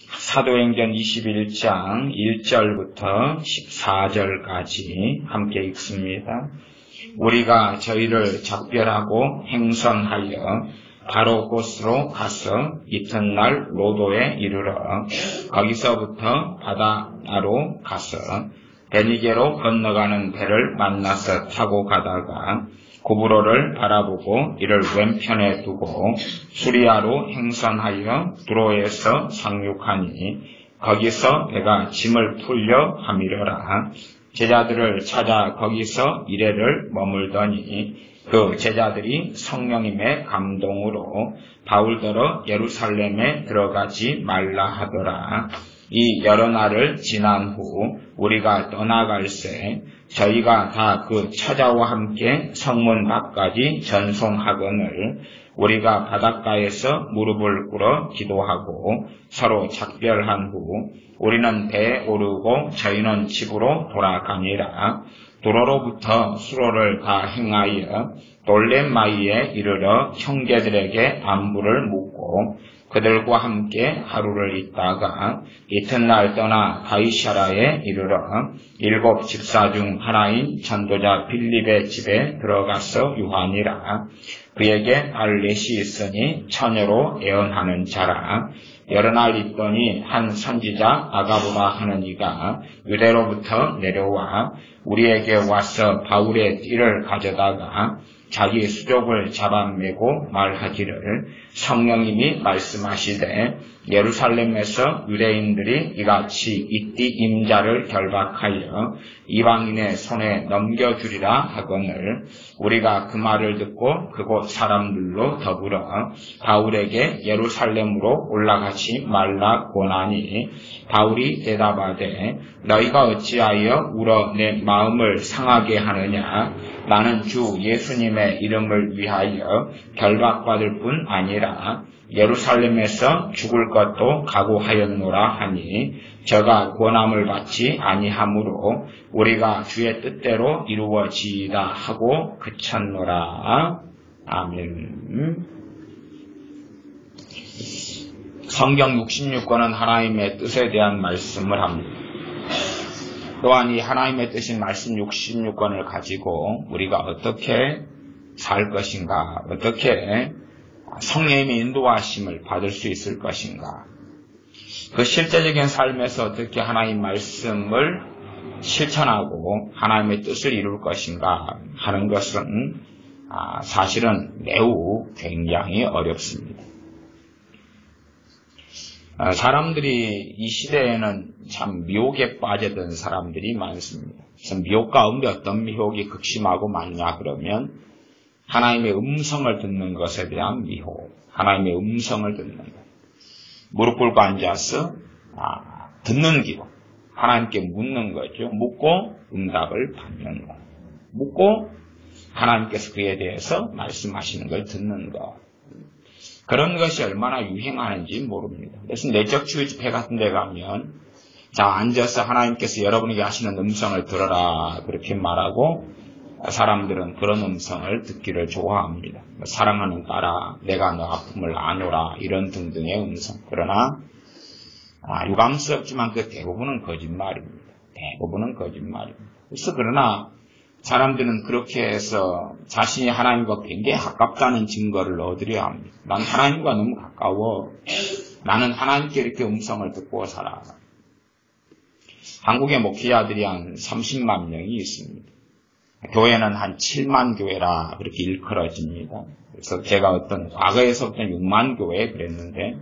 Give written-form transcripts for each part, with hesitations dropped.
사도행전 21장 1절부터 14절까지 함께 읽습니다. 우리가 저희를 작별하고 행선하여 바로 곳으로 가서 이튿날 로도에 이르러 거기서부터 바다로 가서 베니게로 건너가는 배를 만나서 타고 가다가 구브로를 바라보고 이를 왼편에 두고 수리아로 행선하여 두로에서 상륙하니 거기서 배가 짐을 풀려 함이러라. 제자들을 찾아 거기서 이래를 머물더니 그 제자들이 성령님의 감동으로 바울더러 예루살렘에 들어가지 말라 하더라. 이 여러 날을 지난 후 우리가 떠나갈새 저희가 다 그 처자와 함께 성문 밖까지 전송하거늘 우리가 바닷가에서 무릎을 꿇어 기도하고 서로 작별한 후 우리는 배에 오르고 저희는 집으로 돌아가니라. 두로로부터 수로를 다 행하여 돌렘마이에 이르러 형제들에게 안부를 묻고 그들과 함께 하루를 있다가 이튿날 떠나 가이사라에 이르러 7 집사 중 하나인 전도자 빌립의 집에 들어가서 유하니라. 그에게 발렛이 있으니 처녀로 예언하는 자라. 여러 날 있더니 한 선지자 아가보라 하는 이가 유대로부터 내려와 우리에게 와서 바울의 띠를 가져다가 자기 수족을 잡아매고 말하기를 성령님이 말씀하시되 예루살렘에서 유대인들이 이같이 이 띠 임자를 결박하여 이방인의 손에 넘겨주리라 하거늘 우리가 그 말을 듣고 그곳 사람들로 더불어 바울에게 예루살렘으로 올라가지 말라 권하니 바울이 대답하되 너희가 어찌하여 울어 내 마음을 상하게 하느냐. 나는 주 예수님의 이름을 위하여 결박받을 뿐 아니라 예루살렘에서 죽을 것도 각오하였노라 하니 저가 권함을 받지 아니하므로 우리가 주의 뜻대로 이루어지이다 하고 그쳤노라. 아멘. 성경 66권은 하나님의 뜻에 대한 말씀을 합니다. 또한 이 하나님의 뜻인 말씀 66권을 가지고 우리가 어떻게 살 것인가, 어떻게 성령님의 인도하심을 받을 수 있을 것인가, 그 실제적인 삶에서 어떻게 하나님 말씀을 실천하고 하나님의 뜻을 이룰 것인가 하는 것은 사실은 매우 굉장히 어렵습니다. 사람들이 이 시대에는 참 미혹에 빠져든 사람들이 많습니다. 그래서 미혹 가운데 어떤 미혹이 극심하고 많냐 그러면 하나님의 음성을 듣는 것에 대한 미혹, 하나님의 음성을 듣는 것. 무릎 꿇고 앉아서 듣는 기도, 하나님께 묻는 거죠. 묻고 응답을 받는 것. 묻고 하나님께서 그에 대해서 말씀하시는 걸 듣는 것. 그런 것이 얼마나 유행하는지 모릅니다. 그래서 내적주의 집회 같은 데 가면 자 앉아서 하나님께서 여러분에게 하시는 음성을 들어라 그렇게 말하고 사람들은 그런 음성을 듣기를 좋아합니다. 사랑하는 딸아 내가 너 아픔을 아노라 이런 등등의 음성. 그러나 유감스럽지만 그 대부분은 거짓말입니다. 대부분은 거짓말입니다. 그래서 그러나 사람들은 그렇게 해서 자신이 하나님과 굉장히 가깝다는 증거를 얻으려 합니다. 난 하나님과 너무 가까워. 나는 하나님께 이렇게 음성을 듣고 살아. 한국의 목회자들이 한 30만 명이 있습니다. 교회는 한 7만 교회라 그렇게 일컬어집니다. 그래서 제가 과거에서부터 6만 교회 그랬는데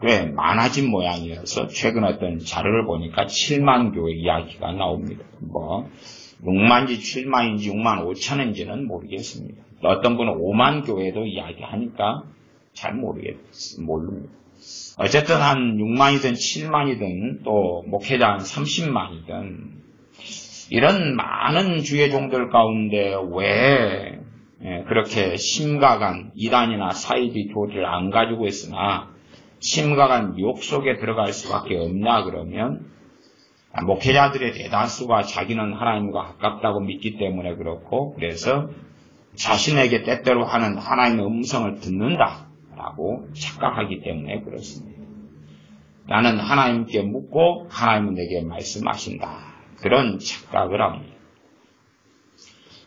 꽤 많아진 모양이어서 최근 어떤 자료를 보니까 7만 교회 이야기가 나옵니다. 6만인지 7만인지 6만 5천인지는 모르겠습니다. 어떤 분은 5만 교회도 이야기하니까 잘 모릅니다. 어쨌든 한 6만이든 7만이든 또 목회자 한 30만이든 이런 많은 주의 종들 가운데 왜 그렇게 심각한 이단이나 사이비 교리를 안 가지고 있으나 심각한 미혹 속에 들어갈 수밖에 없냐 그러면 목회자들의 대다수가 자기는 하나님과 가깝다고 믿기 때문에 그렇고 그래서 자신에게 때때로 하는 하나님의 음성을 듣는다 있다라고 착각하기 때문에 그렇습니다. 나는 하나님께 묻고 하나님은 내게 말씀하신다. 그런 착각을 합니다.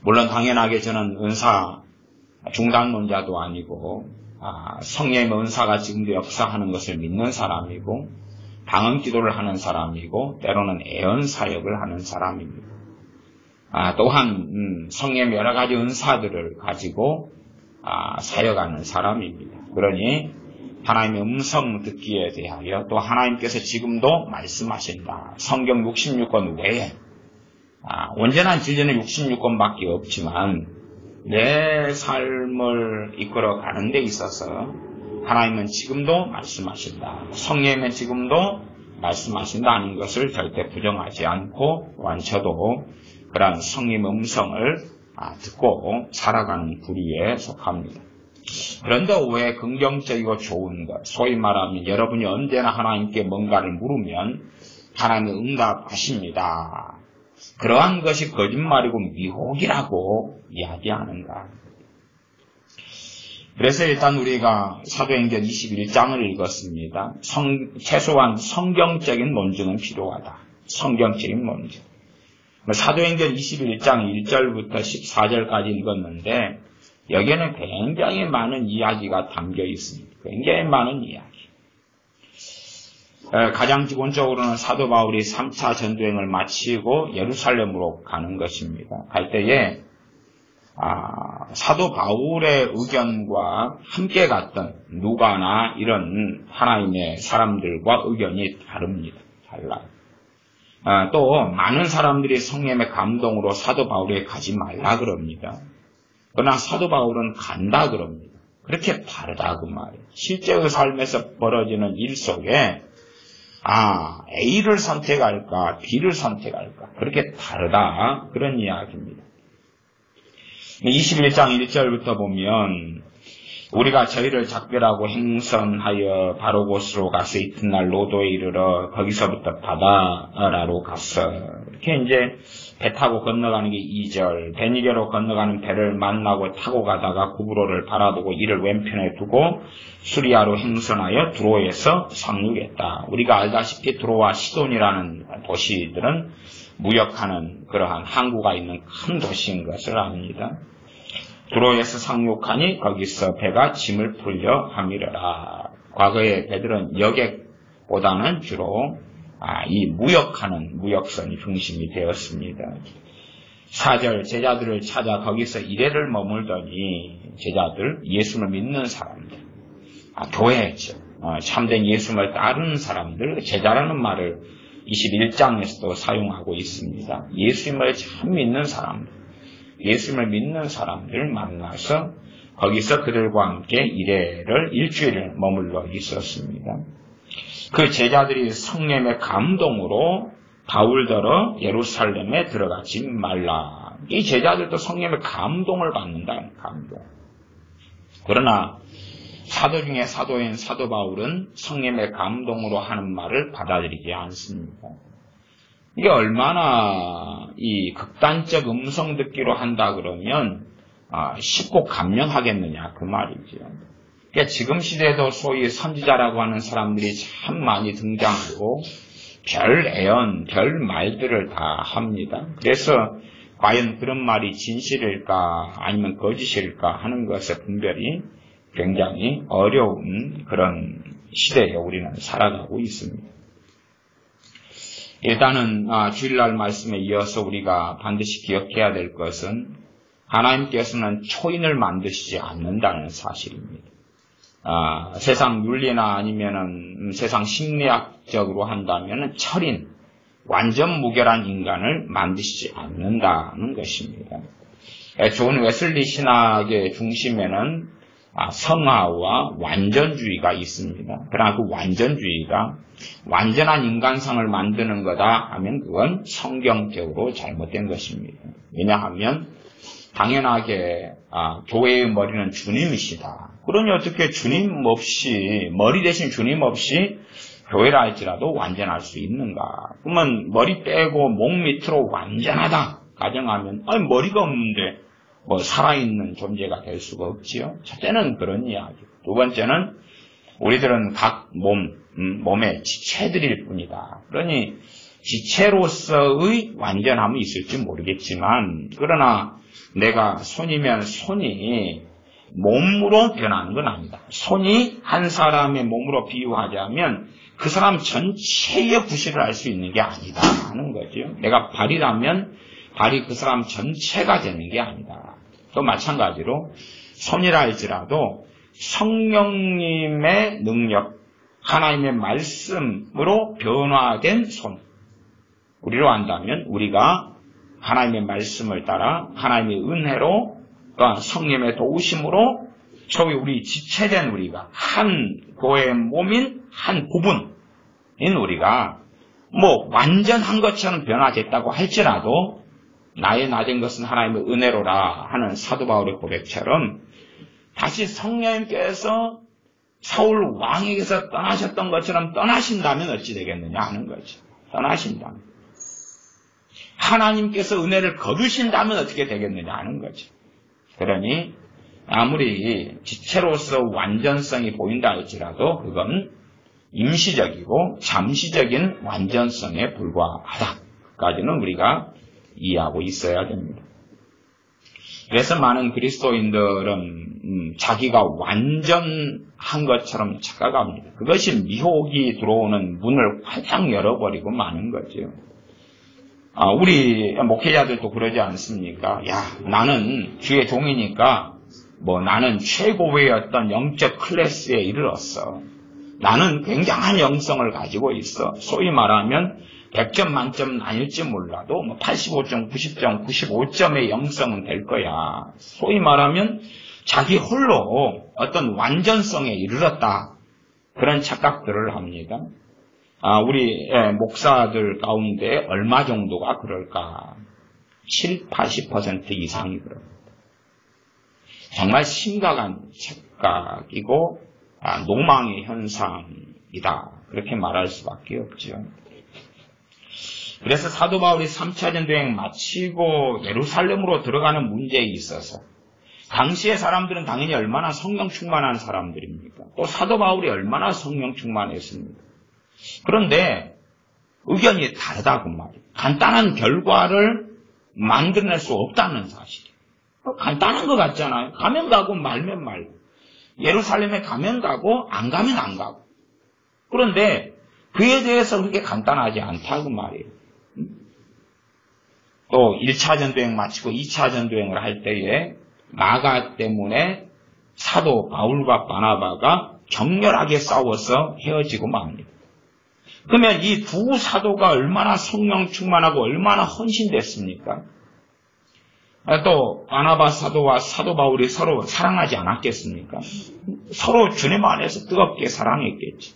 물론 당연하게 저는 은사 중단론자도 아니고 성령의 은사가 지금도 역사하는 것을 믿는 사람이고 방언기도를 하는 사람이고 때로는 애언사역을 하는 사람입니다. 또한 성령의 여러 가지 은사들을 가지고 사역하는 사람입니다. 그러니 하나님의 음성 듣기에 대하여 또 하나님께서 지금도 말씀하신다. 성경 66권 외에 온전한 진리는 66권밖에 없지만 내 삶을 이끌어가는 데 있어서 하나님은 지금도 말씀하신다. 성령은 지금도 말씀하신다는 것을 절대 부정하지 않고 또한 저도 그러한 성령의 음성을 듣고 살아가는 부류에 속합니다. 그런데 왜 긍정적이고 좋은 것, 소위 말하면 여러분이 언제나 하나님께 뭔가를 물으면 하나님은 응답하십니다. 그러한 것이 거짓말이고 미혹이라고 이야기하는가. 그래서 일단 우리가 사도행전 21장을 읽었습니다. 최소한 성경적인 논증은 필요하다. 성경적인 논증. 사도행전 21장 1절부터 14절까지 읽었는데 여기에는 굉장히 많은 이야기가 담겨 있습니다. 굉장히 많은 이야기. 가장 기본적으로는 사도 바울이 3차 전도행을 마치고 예루살렘으로 가는 것입니다. 갈 때에 사도 바울의 의견과 함께 갔던 누가나 이런 하나님의 사람들과 의견이 다릅니다. 달라요. 또 많은 사람들이 성령의 감동으로 사도 바울에게 가지 말라 그럽니다. 그러나 사도 바울은 간다 그럽니다. 그렇게 다르다 그 말이에요. 실제의 삶에서 벌어지는 일 속에 A를 선택할까 B를 선택할까 그렇게 다르다 그런 이야기입니다. 21장 1절부터 보면 우리가 저희를 작별하고 행선하여 바로 곳으로 가서 이튿날 로도에 이르러 거기서부터 바다라로 갔어. 이렇게 이제 배 타고 건너가는 게 2절. 베니게로 건너가는 배를 만나고 타고 가다가 구브로를 바라보고 이를 왼편에 두고 수리아로 행선하여 두로에서 상륙했다. 우리가 알다시피 두로와 시돈이라는 도시들은 무역하는 그러한 항구가 있는 큰 도시인 것을 압니다. 두로에서 상륙하니 거기서 배가 짐을 풀려 함이러라. 과거의 배들은 여객보다는 주로 이 무역하는 무역선이 중심이 되었습니다. 4절 제자들을 찾아 거기서 이래를 머물더니 제자들 예수를 믿는 사람들 교회죠. 참된 예수를 따르는 사람들 제자라는 말을 21장에서도 사용하고 있습니다. 예수님을 참 믿는 사람들 예수님을 믿는 사람들을 만나서 거기서 그들과 함께 일주일을 머물러 있었습니다. 그 제자들이 성령의 감동으로 바울더러 예루살렘에 들어가지 말라. 이 제자들도 성령의 감동을 받는다는 감동. 그러나 사도 중에 사도인 사도 바울은 성령의 감동으로 하는 말을 받아들이지 않습니다. 이게 얼마나 이 극단적 음성 듣기로 한다 그러면 쉽고 감명하겠느냐 그 말이죠. 그러니까 지금 시대에도 소위 선지자라고 하는 사람들이 참 많이 등장하고 별 애언, 별 말들을 다 합니다. 그래서 과연 그런 말이 진실일까 아니면 거짓일까 하는 것의 분별이 굉장히 어려운 그런 시대에 우리는 살아가고 있습니다. 일단은 주일날 말씀에 이어서 우리가 반드시 기억해야 될 것은 하나님께서는 초인을 만드시지 않는다는 사실입니다. 세상 윤리나 아니면은 세상 심리학적으로 한다면은 철인, 완전 무결한 인간을 만드시지 않는다는 것입니다. 존 웨슬리 신학의 중심에는 성화와 완전주의가 있습니다. 그러나 그 완전주의가 완전한 인간상을 만드는 거다 하면 그건 성경적으로 잘못된 것입니다. 왜냐하면 당연하게 교회의 머리는 주님이시다. 그러니 어떻게 주님 없이 머리 대신 주님 없이 교회라 할지라도 완전할 수 있는가? 그러면 머리 빼고 목 밑으로 완전하다 가정하면 머리가 없는데 살아있는 존재가 될 수가 없지요. 첫째는 그런 이야기. 두 번째는 우리들은 각 몸의 지체들일 뿐이다. 그러니 지체로서의 완전함이 있을지 모르겠지만, 그러나 내가 손이면 손이 몸으로 변하는 건 아니다. 손이 한 사람의 몸으로 비유하자면 그 사람 전체의 구실을 할 수 있는 게 아니다 하는 거죠. 내가 발이라면 발이 그 사람 전체가 되는 게 아니다. 또 마찬가지로 손이라 할지라도 성령님의 능력, 하나님의 말씀으로 변화된 손. 우리로 한다면 우리가 하나님의 말씀을 따라 하나님의 은혜로 또한 성령의 도우심으로 소위 우리 지체된 우리가 한 교회의 몸인 한 부분인 우리가 완전한 것처럼 변화됐다고 할지라도 나의 나된 것은 하나님의 은혜로라 하는 사도 바울의 고백처럼 다시 성령님께서 사울 왕에게서 떠나셨던 것처럼 떠나신다면 어찌 되겠느냐 하는 거죠. 떠나신다면. 하나님께서 은혜를 거두신다면 어떻게 되겠느냐 하는 거죠. 그러니 아무리 지체로서 완전성이 보인다 할지라도 그건 임시적이고 잠시적인 완전성에 불과하다까지는 우리가 이해하고 있어야 됩니다. 그래서 많은 그리스도인들은 자기가 완전한 것처럼 착각합니다. 그것이 미혹이 들어오는 문을 활짝 열어버리고 마는 거죠. 우리 목회자들도 그러지 않습니까? 야, 나는 주의 종이니까 나는 최고의 어떤 영적 클래스에 이르렀어. 나는 굉장한 영성을 가지고 있어. 소위 말하면 100점 만점은 아닐지 몰라도 85점, 90점, 95점의 영성은 될 거야. 소위 말하면 자기 홀로 어떤 완전성에 이르렀다. 그런 착각들을 합니다. 우리 목사들 가운데 얼마 정도가 그럴까? 7, 80% 이상이 그럽니다. 정말 심각한 착각이고 노망의 현상이다. 그렇게 말할 수밖에 없죠. 그래서 사도 바울이 3차 전도행 마치고 예루살렘으로 들어가는 문제에 있어서 당시의 사람들은 당연히 얼마나 성령 충만한 사람들입니까? 또 사도 바울이 얼마나 성령 충만했습니까? 그런데 의견이 다르다고 말이에요. 간단한 결과를 만들어낼 수 없다는 사실이에요. 간단한 것 같잖아요. 가면 가고 말면 말고. 예루살렘에 가면 가고 안 가면 안 가고. 그런데 그에 대해서 그렇게 간단하지 않다고 말이에요. 또 1차 전도행 마치고 2차 전도행을 할 때에 마가 때문에 사도 바울과 바나바가 격렬하게 싸워서 헤어지고 맙니다. 그러면 이 두 사도가 얼마나 성령 충만하고 얼마나 헌신됐습니까? 또 바나바 사도와 사도 바울이 서로 사랑하지 않았겠습니까? 서로 주님 안에서 뜨겁게 사랑했겠지.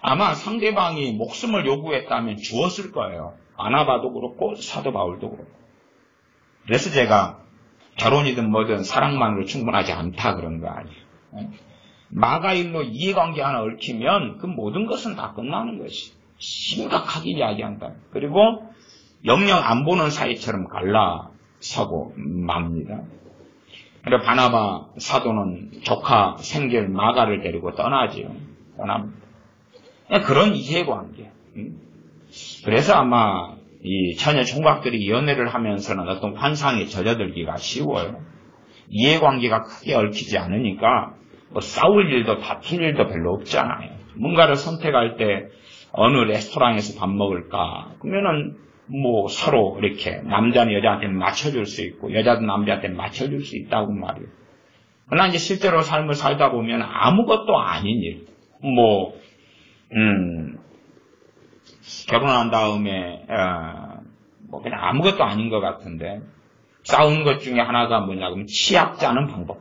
아마 상대방이 목숨을 요구했다면 주었을 거예요. 바나바도 그렇고 사도 바울도 그렇고. 그래서 제가 결혼이든 뭐든 사랑만으로 충분하지 않다 그런 거 아니에요. 마가일로 이해관계 하나 얽히면 그 모든 것은 다 끝나는 것이. 심각하게 이야기한다. 그리고 영영 안 보는 사이처럼 갈라서고 맙니다. 그래서 바나바 사도는 조카 생결 마가를 데리고 떠나지요. 떠납니다. 그런 이해관계. 그래서 아마 이 처녀 총각들이 연애를 하면서는 어떤 환상에 젖어들기가 쉬워요. 이해관계가 크게 얽히지 않으니까 싸울 일도 다툴 일도 별로 없잖아요. 뭔가를 선택할 때 어느 레스토랑에서 밥 먹을까? 그러면은 서로 이렇게 남자는 여자한테 맞춰줄 수 있고 여자도 남자한테 맞춰줄 수 있다고 말이에요. 그러나 이제 실제로 삶을 살다 보면 아무것도 아닌 일, 결혼한 다음에 그냥 아무것도 아닌 것 같은데 싸우는 것 중에 하나가 뭐냐 그러면 치약자는 방법.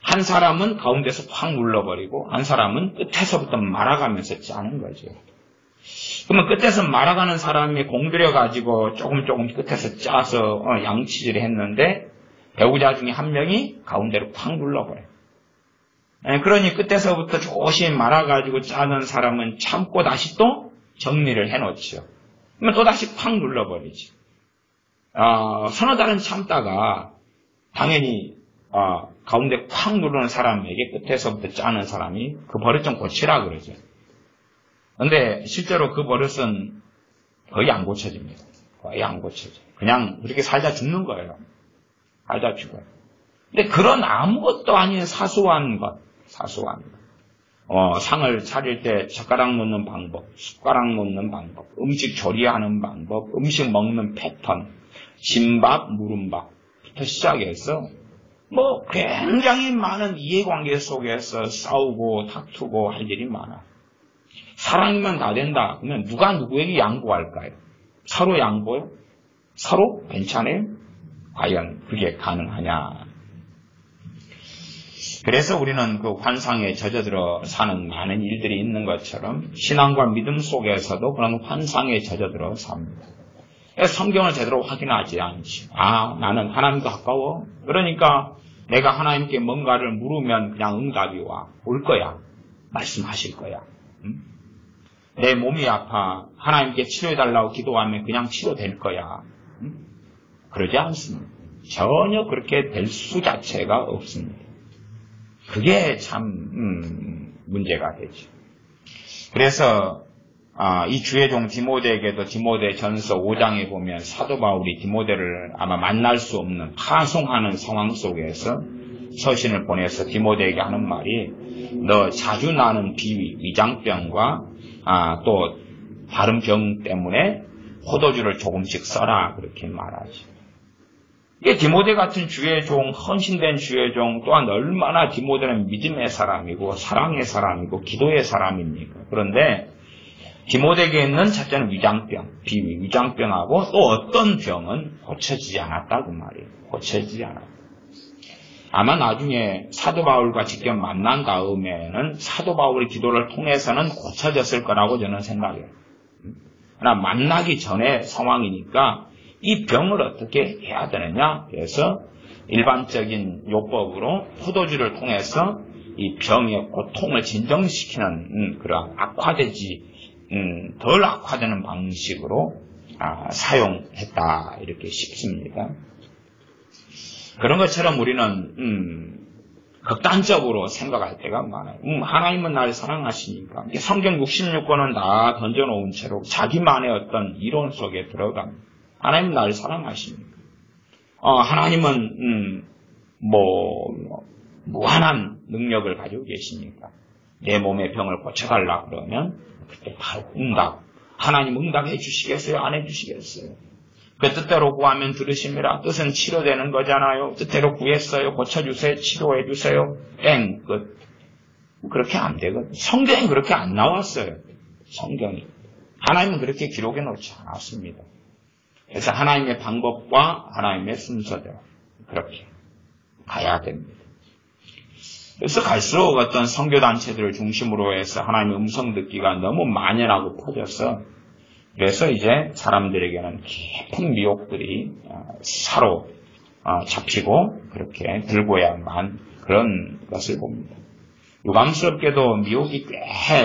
한 사람은 가운데서 확 눌러버리고 한 사람은 끝에서부터 말아가면서 짜는 거죠. 그러면 끝에서 말아가는 사람이 공들여가지고 조금 끝에서 짜서 양치질을 했는데 배우자 중에 한 명이 가운데로 확 눌러버려요. 그러니 끝에서부터 조심히 말아가지고 짜는 사람은 참고 다시 또 정리를 해놓죠. 그러면 또다시 팍 눌러버리죠. 서너 달은 참다가 당연히 가운데 콱 누르는 사람에게 끝에서부터 짜는 사람이 그 버릇 좀 고치라 그러죠. 근데 실제로 그 버릇은 거의 안 고쳐집니다. 거의 안 고쳐져요. 그냥 그렇게 살다 죽는 거예요. 살다 죽어요. 근데 그런 아무것도 아닌 사소한 것. 상을 차릴 때 젓가락 놓는 방법, 숟가락 놓는 방법, 음식 조리하는 방법, 음식 먹는 패턴, 진밥, 무른밥부터 시작해서 굉장히 많은 이해관계 속에서 싸우고 다투고 할 일이 많아. 사랑이면 다 된다. 그러면 누가 누구에게 양보할까요? 서로 양보요? 서로 괜찮아요? 과연 그게 가능하냐? 그래서 우리는 그 환상에 젖어들어 사는 많은 일들이 있는 것처럼 신앙과 믿음 속에서도 그런 환상에 젖어들어 삽니다. 성경을 제대로 확인하지 않지. 나는 하나님과 가까워. 그러니까 내가 하나님께 뭔가를 물으면 그냥 응답이 올 거야. 말씀하실 거야. 내 몸이 아파. 하나님께 치료해달라고 기도하면 그냥 치료될 거야. 그러지 않습니다. 전혀 그렇게 될 수 자체가 없습니다. 그게 참 문제가 되죠. 그래서 이 주의 종 디모데에게도 디모데 전서 5장에 보면 사도 바울이 디모데를 아마 만날 수 없는 파송하는 상황 속에서 서신을 보내서 디모데에게 하는 말이 너 자주 나는 비위, 위장병과 또 다른 병 때문에 포도주를 조금씩 써라 그렇게 말하죠. 이게 디모데 같은 주의 종, 헌신된 주의 종, 또한 얼마나 디모데는 믿음의 사람이고 사랑의 사람이고 기도의 사람입니까? 그런데 디모데에게 있는 첫째는 위장병, 비위, 위장병하고 또 어떤 병은 고쳐지지 않았다고 말이에요. 고쳐지지 않았다. 아마 나중에 사도 바울과 직접 만난 다음에는 사도 바울의 기도를 통해서는 고쳐졌을 거라고 저는 생각해요. 그러나 만나기 전의 상황이니까 이 병을 어떻게 해야 되느냐? 그래서 일반적인 요법으로 포도주를 통해서 이 병의 고통을 진정시키는 그런 덜 악화되는 방식으로 사용했다 이렇게 싶습니다. 그런 것처럼 우리는 극단적으로 생각할 때가 많아요. 하나님은 나를 사랑하시니까 성경 66권은 다 던져놓은 채로 자기만의 어떤 이론 속에 들어갑니다. 하나님은 나를 사랑하십니까? 하나님은 무한한 능력을 가지고 계시니까 내 몸의 병을 고쳐달라 그러면 그때 바로 응답. 하나님 응답해 주시겠어요? 안 해 주시겠어요? 그 뜻대로 구하면 들으십니다. 뜻은 치료되는 거잖아요. 뜻대로 구했어요. 고쳐주세요. 치료해 주세요. 땡. 끝. 그렇게 안 되거든요. 성경이 그렇게 안 나왔어요. 성경이. 하나님은 그렇게 기록해 놓지 않았습니다. 그래서 하나님의 방법과 하나님의 순서대로 그렇게 가야 됩니다. 그래서 갈수록 어떤 선교단체들을 중심으로 해서 하나님의 음성 듣기가 너무 만연하고 퍼져서 그래서 이제 사람들에게는 깊은 미혹들이 사로잡히고 그렇게 들고야만 그런 것을 봅니다. 유감스럽게도 미혹이 꽤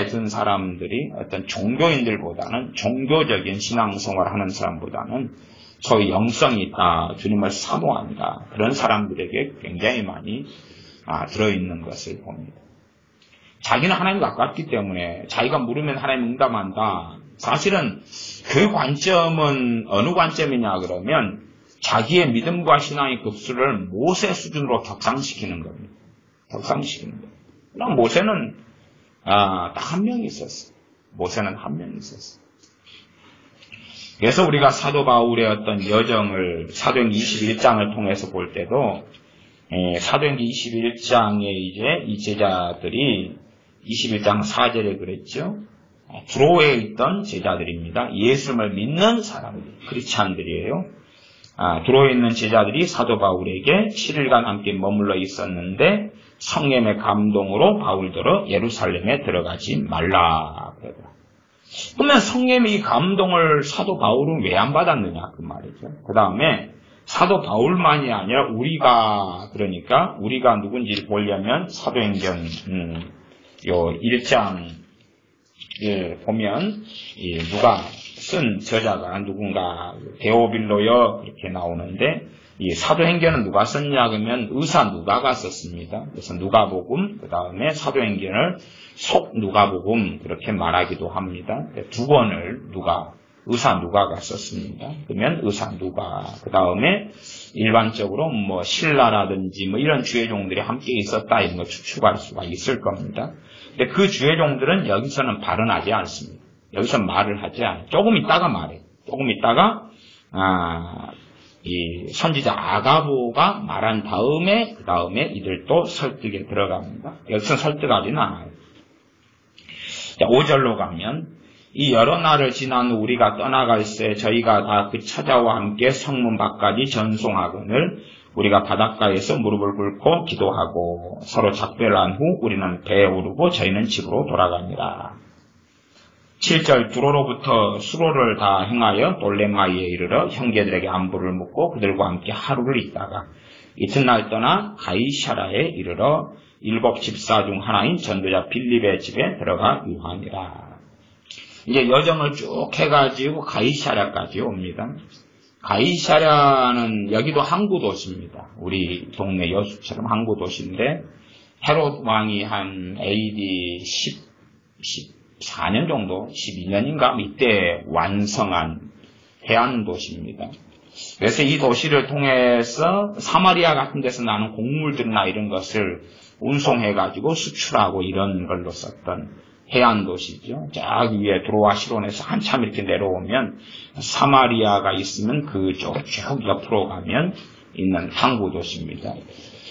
든 사람들이 어떤 종교인들보다는 종교적인 신앙생활을 하는 사람보다는 소위 영성이 있다, 주님을 사모한다 그런 사람들에게 굉장히 많이 들어있는 것을 봅니다. 자기는 하나님과 가깝기 때문에 자기가 물으면 하나님 응답한다. 사실은 그 관점은 어느 관점이냐 그러면 자기의 믿음과 신앙의 급수를 모세 수준으로 격상시키는 겁니다. 격상시키는 겁니다. 그럼 모세는 딱 한 명이 있었어요. 모세는 한 명이 있었어요. 그래서 우리가 사도 바울의 어떤 여정을 사도행전 21장을 통해서 볼 때도 사도행전 21장에 이제 이 제자들이 21장 4절에 그랬죠. 두로에 있던 제자들입니다. 예수님을 믿는 사람들, 크리스찬들이에요. 두로에 있는 제자들이 사도 바울에게 7일간 함께 머물러 있었는데 성령의 감동으로 바울더러 예루살렘에 들어가지 말라. 그러면 성령의 감동을 사도 바울은 왜 안 받았느냐 그 말이죠. 그 다음에 사도 바울만이 아니라 그러니까 우리가 누군지를 보려면 사도행전 요 1장을 보면 누가 쓴 저자가 누군가 데오빌로여 그렇게 나오는데 이 사도행전은 누가 썼냐 그러면 의사 누가가 썼습니다. 그래서 누가복음, 그 다음에 사도행전을 속 누가복음 그렇게 말하기도 합니다. 두 권을 의사 누가가 썼습니다. 그러면 의사 누가, 그 다음에 일반적으로 뭐 신라라든지 뭐 이런 주의종들이 함께 있었다 이런 거 추측할 수가 있을 겁니다. 근데 그 주의종들은 여기서는 발언하지 않습니다. 여기서 말을 하지 않아요. 조금 있다가 말해요. 조금 있다가 이 선지자 아가보가 말한 다음에 그 다음에 이들도 설득에 들어갑니다. 여기서 설득하지는 않아요. 자, 5절로 가면 이 여러 날을 지난 후 우리가 떠나갈새 저희가 다 그 처자와 함께 성문 밖까지 전송하거늘 우리가 바닷가에서 무릎을 꿇고 기도하고 서로 작별을 한 후 우리는 배에 오르고 저희는 집으로 돌아갑니다. 7절 두로로부터 수로를 다 행하여 돌레마이에 이르러 형제들에게 안부를 묻고 그들과 함께 하루를 있다가 이튿날 떠나 가이사랴에 이르러 7 집사 중 하나인 전도자 빌립의 집에 들어가 유하니라. 이제 여정을 쭉 해가지고 가이사랴까지 옵니다. 가이사랴는 여기도 항구 도시입니다. 우리 동네 여수처럼 항구 도시인데 헤롯 왕이 한 AD 14년 정도, 12년인가 이때 완성한 해안 도시입니다. 그래서 이 도시를 통해서 사마리아 같은 데서 나는 곡물들이나 이런 것을 운송해가지고 수출하고 이런 걸로 썼던 해안 도시죠. 저기 위에 드로아 시론에서 한참 이렇게 내려오면 사마리아가 있으면 그쪽 쭉 옆으로 가면 있는 항구 도시입니다.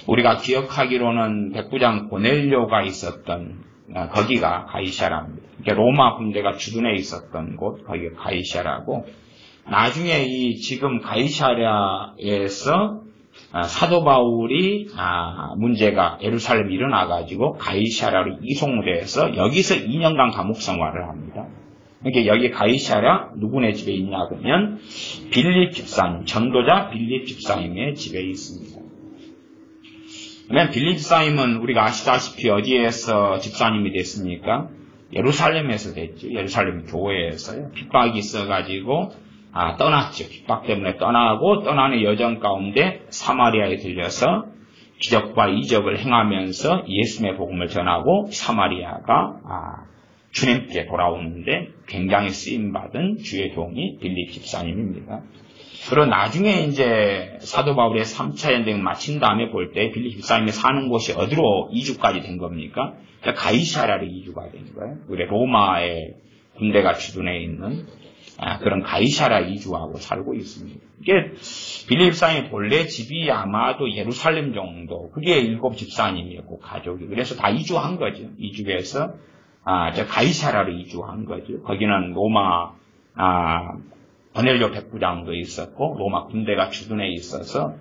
우리가 기억하기로는 백부장 고넬료가 있었던 거기가 가이사랴입니다. 로마 군대가 주둔해 있었던 곳 거기가 가이사랴고 나중에 이 지금 가이사랴에서 사도 바울이 문제가 예루살렘 일어나가지고 가이사랴로 이송돼서 여기서 2년간 감옥 생활을 합니다. 그러니까 여기 가이사랴 누구네 집에 있냐 그러면 빌립 집사님, 전도자 빌립 집사님의 집에 있습니다. 그러면 빌립 집사님은 우리가 아시다시피 어디에서 집사님이 됐습니까? 예루살렘에서 됐죠. 예루살렘 교회에서요. 핍박이 있어가지고 떠났죠. 핍박 때문에 떠나고 떠나는 여정 가운데 사마리아에 들려서 기적과 이적을 행하면서 예수님의 복음을 전하고 사마리아가 주님께 돌아오는데 굉장히 쓰임받은 주의 종이 빌립 집사님입니다. 그리고 나중에 이제 사도 바울의 3차 연맹을 마친 다음에 볼 때 빌립 집사님이 사는 곳이 어디로 이주까지 된 겁니까? 가이사랴로 이주가 된 거예요. 우리 로마의 군대가 주둔해 있는 그런 가이사랴 이주하고 살고 있습니다. 이게 빌립 집사님의 본래 집이 아마도 예루살렘 정도, 그게 7 집사님이었고 가족이. 그래서 다 이주한 거죠. 이주해서 가이사랴로 이주한 거죠. 거기는 로마 고넬료 백부장도 있었고 로마 군대가 주둔해 있어서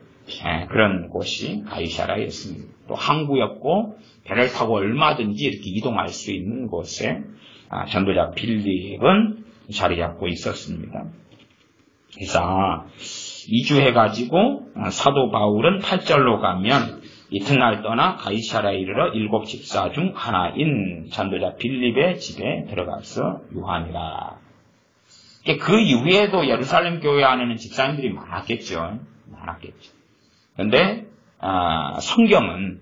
그런 곳이 가이사랴였습니다. 또 항구였고 배를 타고 얼마든지 이렇게 이동할 수 있는 곳에 전도자 빌립은 자리 잡고 있었습니다. 그래서 이주해가지고 사도 바울은 8절로 가면 이튿날 떠나 가이사랴에 이르러 7 집사 중 하나인 전도자 빌립의 집에 들어가서 유하니라. 그 이후에도 예루살렘 교회 안에는 집사님들이 많았겠죠. 그런데 성경은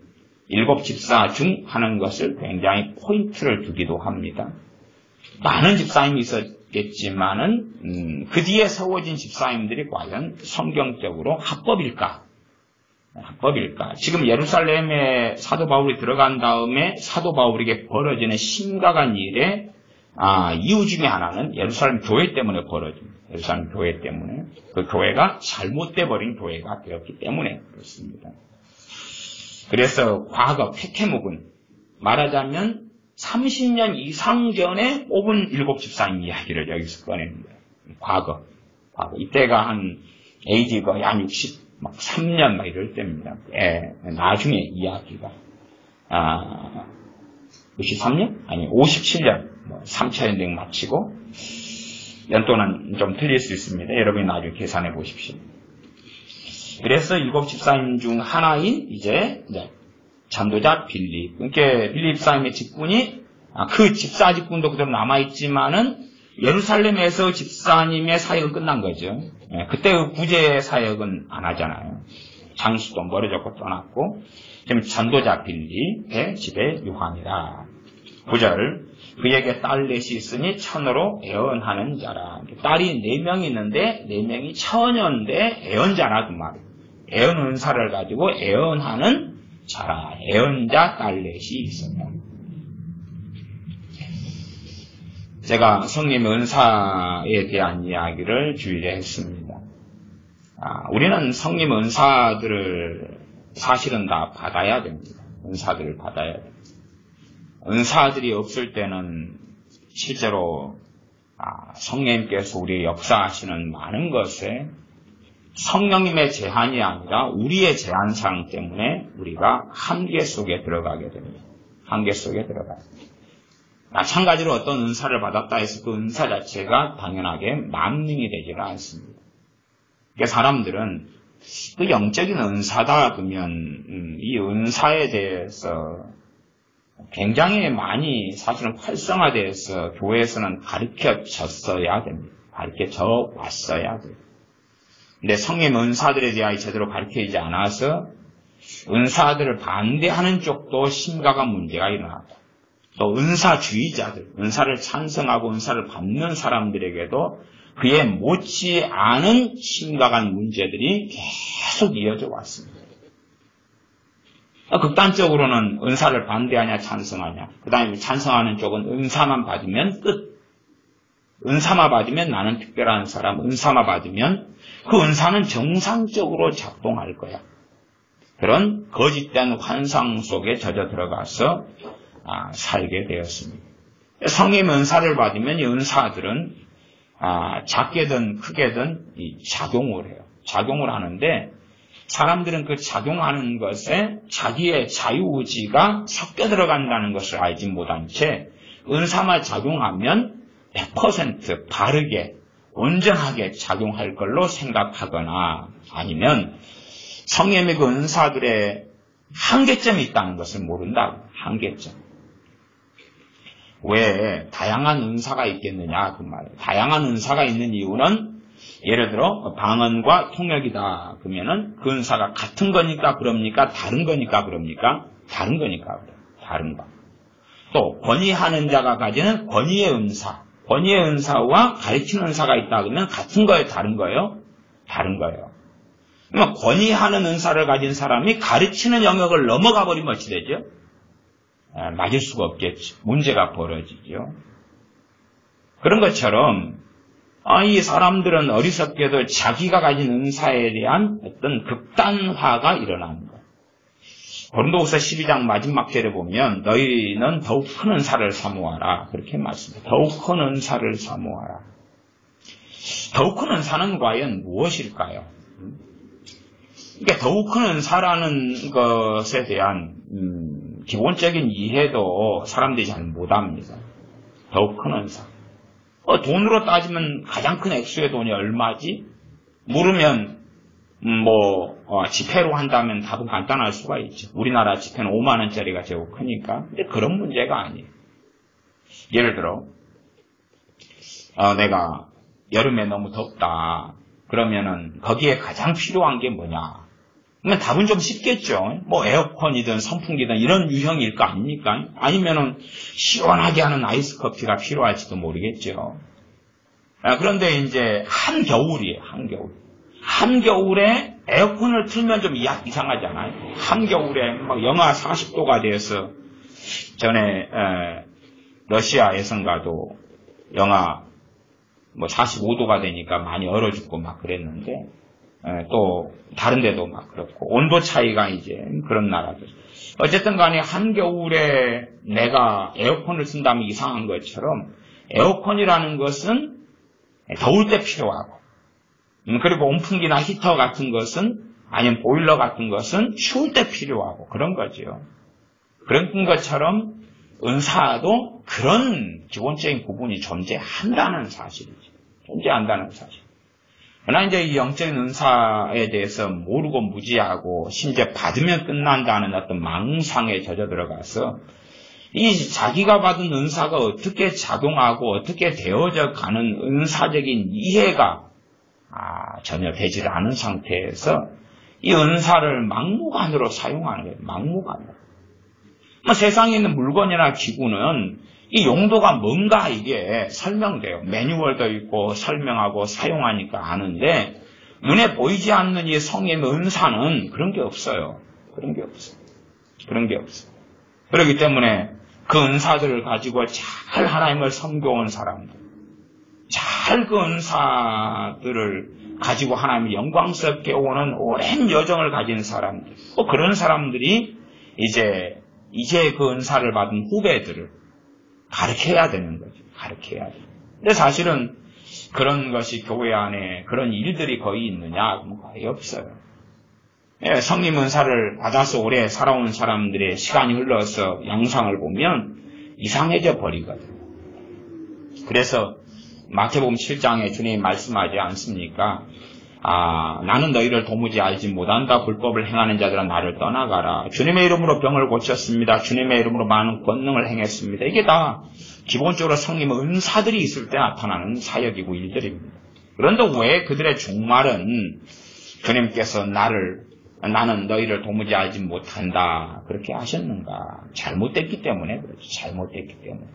7 집사 중 하는 것을 굉장히 포인트를 두기도 합니다. 많은 집사님이 있었겠지만은 그 뒤에 세워진 집사님들이 과연 성경적으로 합법일까? 지금 예루살렘에 사도 바울이 들어간 다음에 사도 바울에게 벌어지는 심각한 일에 이유 중에 하나는 예루살렘 교회 때문에 벌어집니다. 예루살렘 교회 때문에. 그 교회가 잘못돼 버린 교회가 되었기 때문에 그렇습니다. 그래서 과거 페케목은 말하자면 30년 이상 전에 뽑은 7 집사님 이야기를 여기서 꺼내는 거예요. 과거. 이때가 한 AD가 한 63년 막 이럴 때입니다. 나중에 이야기가 63년? 아니 57년 3차 연맹 마치고 연도는 좀 틀릴 수 있습니다. 여러분이 나중에 계산해 보십시오. 그래서 7 집사님 중 하나인 이제 전도자 빌립. 그러니까 빌립 집사님의 직분이 그 집사 직분도 그대로 남아있지만은 예루살렘에서 집사님의 사역은 끝난 거죠. 그때 구제 사역은 안 하잖아요. 장수도 멀어졌고 떠났고, 지금 전도자 빌리의 집에 유함이라. 9절, 그에게 딸 넷이 있으니 처녀로 애언하는 자라. 딸이 4명이 있는데 4명이 처녀인데 애언자라 그 말이에요. 애언 은사를 가지고 애언하는 자라. 애언자 딸 넷이 있었다. 제가 성님의 은사에 대한 이야기를 주일에 했습니다. 우리는 성님 은사들을 사실은 다 받아야 됩니다. 은사들을 받아야 됩니다. 은사들이 없을 때는 실제로 성령님께서 우리의 역사하시는 많은 것에 성령님의 제한이 아니라 우리의 제한상 때문에 우리가 한계 속에 들어가게 됩니다. 한계 속에 들어가요. 마찬가지로 어떤 은사를 받았다 해서 그 은사 자체가 당연하게 만능이 되지는 않습니다. 그러니까 사람들은 그 영적인 은사다 그러면 이 은사에 대해서 굉장히 많이 사실은 활성화되어서 교회에서는 가르쳐졌어야 됩니다. 가르쳐져 왔어야 돼요. 근데 성령 은사들에 대하여 제대로 가르쳐지지 않아서 은사들을 반대하는 쪽도 심각한 문제가 일어났다. 또 은사주의자들, 은사를 찬성하고 은사를 받는 사람들에게도 그에 못지 않은 심각한 문제들이 계속 이어져 왔습니다. 극단적으로는 은사를 반대하냐 찬성하냐. 그 다음에 찬성하는 쪽은 은사만 받으면 끝. 은사만 받으면 나는 특별한 사람. 은사만 받으면 그 은사는 정상적으로 작동할 거야. 그런 거짓된 환상 속에 젖어 들어가서 살게 되었습니다. 성령 은사를 받으면 이 은사들은 작게든 크게든 작용을 해요. 작용을 하는데 사람들은 그 작용하는 것에 자기의 자유의지가 섞여 들어간다는 것을 알지 못한 채 은사만 작용하면 100% 바르게 온전하게 작용할 걸로 생각하거나 아니면 성령의 그 은사들의 한계점이 있다는 것을 모른다고. 한계점. 왜 다양한 은사가 있겠느냐 그 말이에요. 다양한 은사가 있는 이유는 예를 들어 방언과 통역이다 그러면은 그 은사가 같은 거니까 그럽니까? 다른 거니까 그럽니까? 다른 거니까 그래요. 다른 거. 또 권위하는 자가 가지는 권위의 은사. 권위의 은사와 가르치는 은사가 있다 그러면 같은 거예요? 다른 거예요? 다른 거예요. 그러면 권위하는 은사를 가진 사람이 가르치는 영역을 넘어가 버리면 어찌 되죠? 맞을 수가 없겠죠. 문제가 벌어지죠. 그런 것처럼 이 사람들은 어리석게도 자기가 가진 은사에 대한 어떤 극단화가 일어나는 거예요. 고린도후서 12장 마지막 절에 보면 너희는 더욱 큰 은사를 사모하라. 그렇게 말씀합니다. 더욱 큰 은사를 사모하라. 더욱 큰 은사는 과연 무엇일까요? 그러니까 더욱 큰 은사라는 것에 대한 기본적인 이해도 사람들이 잘 못합니다. 더욱 큰 은사. 돈으로 따지면 가장 큰 액수의 돈이 얼마지? 물으면 지폐로 한다면 답은 간단할 수가 있죠. 우리나라 지폐는 5만 원짜리가 제일 크니까. 근데 그런 문제가 아니에요. 예를 들어 내가 여름에 너무 덥다. 그러면은 거기에 가장 필요한 게 뭐냐? 그러면 답은 좀 쉽겠죠. 에어컨이든 선풍기든 이런 유형일 거 아닙니까? 아니면은 시원하게 하는 아이스 커피가 필요할지도 모르겠죠. 그런데 이제 한겨울이에요. 한겨울에 에어컨을 틀면 좀 이상하잖아요. 한겨울에 영하 40도가 돼서 전에 러시아에선가도 영하 45도가 되니까 많이 얼어 죽고 막 그랬는데 또 다른 데도 막 그렇고 온도 차이가 이제 그런 나라들. 어쨌든 간에 한겨울에 내가 에어컨을 쓴다면 이상한 것처럼 에어컨이라는 것은 더울 때 필요하고 그리고 온풍기나 히터 같은 것은 아니면 보일러 같은 것은 추울 때 필요하고 그런 거죠. 그런 것처럼 은사도 그런 기본적인 부분이 존재한다는 사실이죠. 존재한다는 사실. 그러나 이제 이 영적인 은사에 대해서 모르고 무지하고 심지어 받으면 끝난다는 어떤 망상에 젖어 들어가서 이 자기가 받은 은사가 어떻게 작용하고 어떻게 되어져 가는 은사적인 이해가 전혀 되지 않은 상태에서 이 은사를 막무가내로 사용하는 거예요. 막무가내로. 세상에 있는 물건이나 기구는 이 용도가 뭔가 이게 설명돼요. 매뉴얼도 있고 설명하고 사용하니까 아는데 눈에 보이지 않는 이 성령의 은사는 그런 게 없어요. 그런 게 없어요. 그런 게 없어요. 그렇기 때문에 그 은사들을 가지고 잘 하나님을 섬겨온 사람들, 잘 그 은사들을 가지고 하나님을 영광스럽게 오는 오랜 여정을 가진 사람들, 또 그런 사람들이 이제 그 은사를 받은 후배들을 가르쳐야 되는 거죠. 가르쳐야 돼요. 근데 사실은 그런 것이 교회 안에 그런 일들이 거의 있느냐? 거의 없어요. 성림 은사를 받아서 오래 살아온 사람들의 시간이 흘러서 양상을 보면 이상해져 버리거든. 그래서 마태복음 7장에 주님이 말씀하지 않습니까? 나는 너희를 도무지 알지 못한다. 불법을 행하는 자들아 나를 떠나가라. 주님의 이름으로 병을 고쳤습니다. 주님의 이름으로 많은 권능을 행했습니다. 이게 다 기본적으로 성림의 은사들이 있을 때 나타나는 사역이고 일들입니다. 그런데 왜 그들의 종말은 주님께서 나는 너희를 도무지 알지 못한다 그렇게 하셨는가? 잘못됐기 때문에 그렇죠. 잘못됐기 때문에.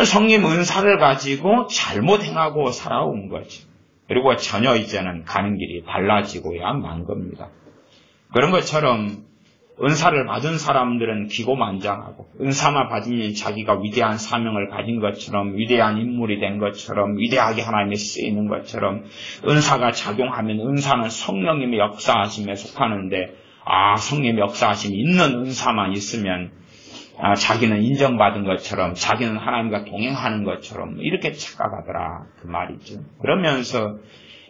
성림 은사를 가지고 잘못 행하고 살아온 거지. 그리고 전혀 이제는 가는 길이 달라지고야 만 겁니다. 그런 것처럼 은사를 받은 사람들은 기고만장하고 은사만 받으니 자기가 위대한 사명을 가진 것처럼 위대한 인물이 된 것처럼 위대하게 하나님이 쓰이는 것처럼 은사가 작용하면 은사는 성령님의 역사하심에 속하는데 성령님의 역사하심이 있는 은사만 있으면 자기는 인정받은 것처럼 자기는 하나님과 동행하는 것처럼 이렇게 착각하더라 그 말이죠. 그러면서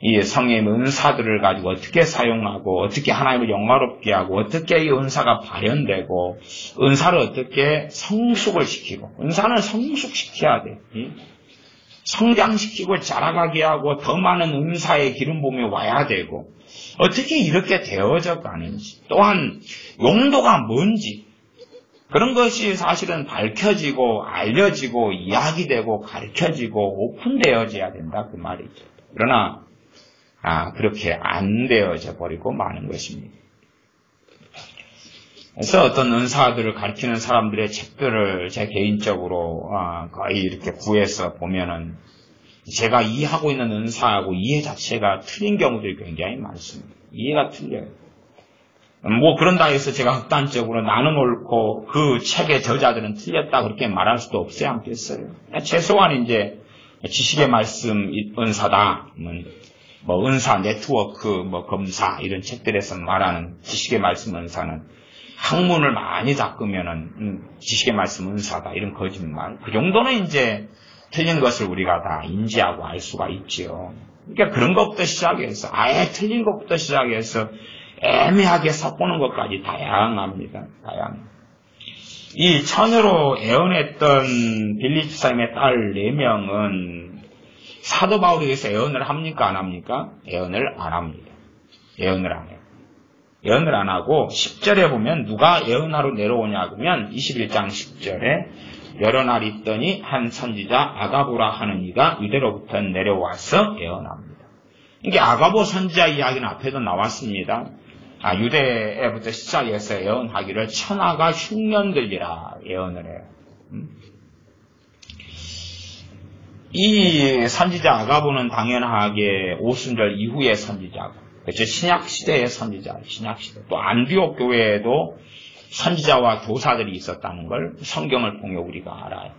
이 성령의 은사들을 가지고 어떻게 사용하고 어떻게 하나님을 영화롭게 하고 어떻게 이 은사가 발현되고 은사를 어떻게 성숙을 시키고 은사는 성숙시켜야 돼. 성장시키고 자라가게 하고 더 많은 은사의 기름 부음이 와야 되고 어떻게 이렇게 되어져 가는지 또한 용도가 뭔지 그런 것이 사실은 밝혀지고 알려지고 이야기되고 가르쳐지고 오픈되어져야 된다 그 말이죠. 그러나 그렇게 안 되어져 버리고 마는 것입니다. 그래서 어떤 은사들을 가르치는 사람들의 책들을 제 개인적으로 거의 이렇게 구해서 보면은 제가 이해하고 있는 은사하고 이해 자체가 틀린 경우들이 굉장히 많습니다. 이해가 틀려요. 그런다 해서 제가 극단적으로 나는 옳고 그 책의 저자들은 틀렸다 그렇게 말할 수도 없어야 않겠어요. 최소한 이제 지식의 말씀 은사다. 은사, 네트워크, 검사, 이런 책들에서 말하는 지식의 말씀 은사는 학문을 많이 닦으면은, 지식의 말씀 은사다. 이런 거짓말. 그 정도는 이제 틀린 것을 우리가 다 인지하고 알 수가 있지요. 그러니까 그런 것부터 시작해서, 아예 틀린 것부터 시작해서 애매하게 섞어놓은 것까지 다양합니다. 이 처녀로 애언했던 빌립 집사님의 딸 4명은 사도 바울에 의해서 애언을 합니까? 안 합니까? 애언을 안 합니다. 애언을 안 해요. 애언을 안 하고 10절에 보면 누가 애언하러 내려오냐 그러면 21장 10절에 여러 날 있더니 한 선지자 아가보라 하는 이가 유대로부터 내려와서 애언합니다. 이게 아가보 선지자 이야기는 앞에도 나왔습니다. 유대에부터 시작해서 애언하기를 천하가 흉년들리라 애언을 해요. 이 선지자 아가보는 당연하게 오순절 이후의 선지자고, 그렇죠. 신약시대의 선지자, 신약시대. 또 안디옥 교회에도 선지자와 교사들이 있었다는 걸 성경을 통해 우리가 알아요.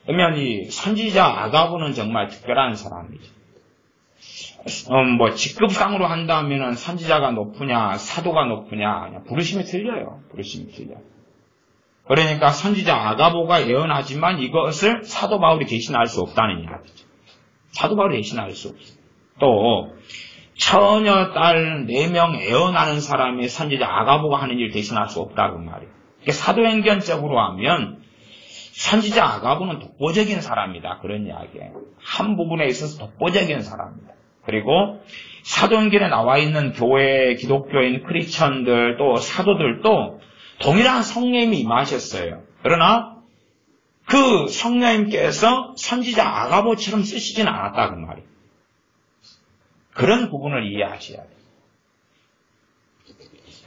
그러면 이 선지자 아가보는 정말 특별한 사람이죠. 직급상으로 한다면은 선지자가 높으냐, 사도가 높으냐, 부르심이 틀려요. 부르심이 틀려요. 그러니까 선지자 아가보가 예언하지만 이것을 사도 바울이 대신할 수 없다는 이야기죠. 사도 바울이 대신할 수 없어요. 또 처녀 딸 4명 예언하는 사람이 선지자 아가보가 하는 일을 대신할 수 없다고 말이에요. 사도행전적으로 하면 선지자 아가보는 독보적인 사람이다. 그런 이야기예요. 한 부분에 있어서 독보적인 사람이다. 그리고 사도행전에 나와 있는 교회, 기독교인, 크리스천들 또 사도들도 동일한 성령님이 임하셨어요. 그러나 그 성령님께서 선지자 아가보처럼 쓰시진 않았다 그 말이에요. 그런 부분을 이해하셔야 돼요.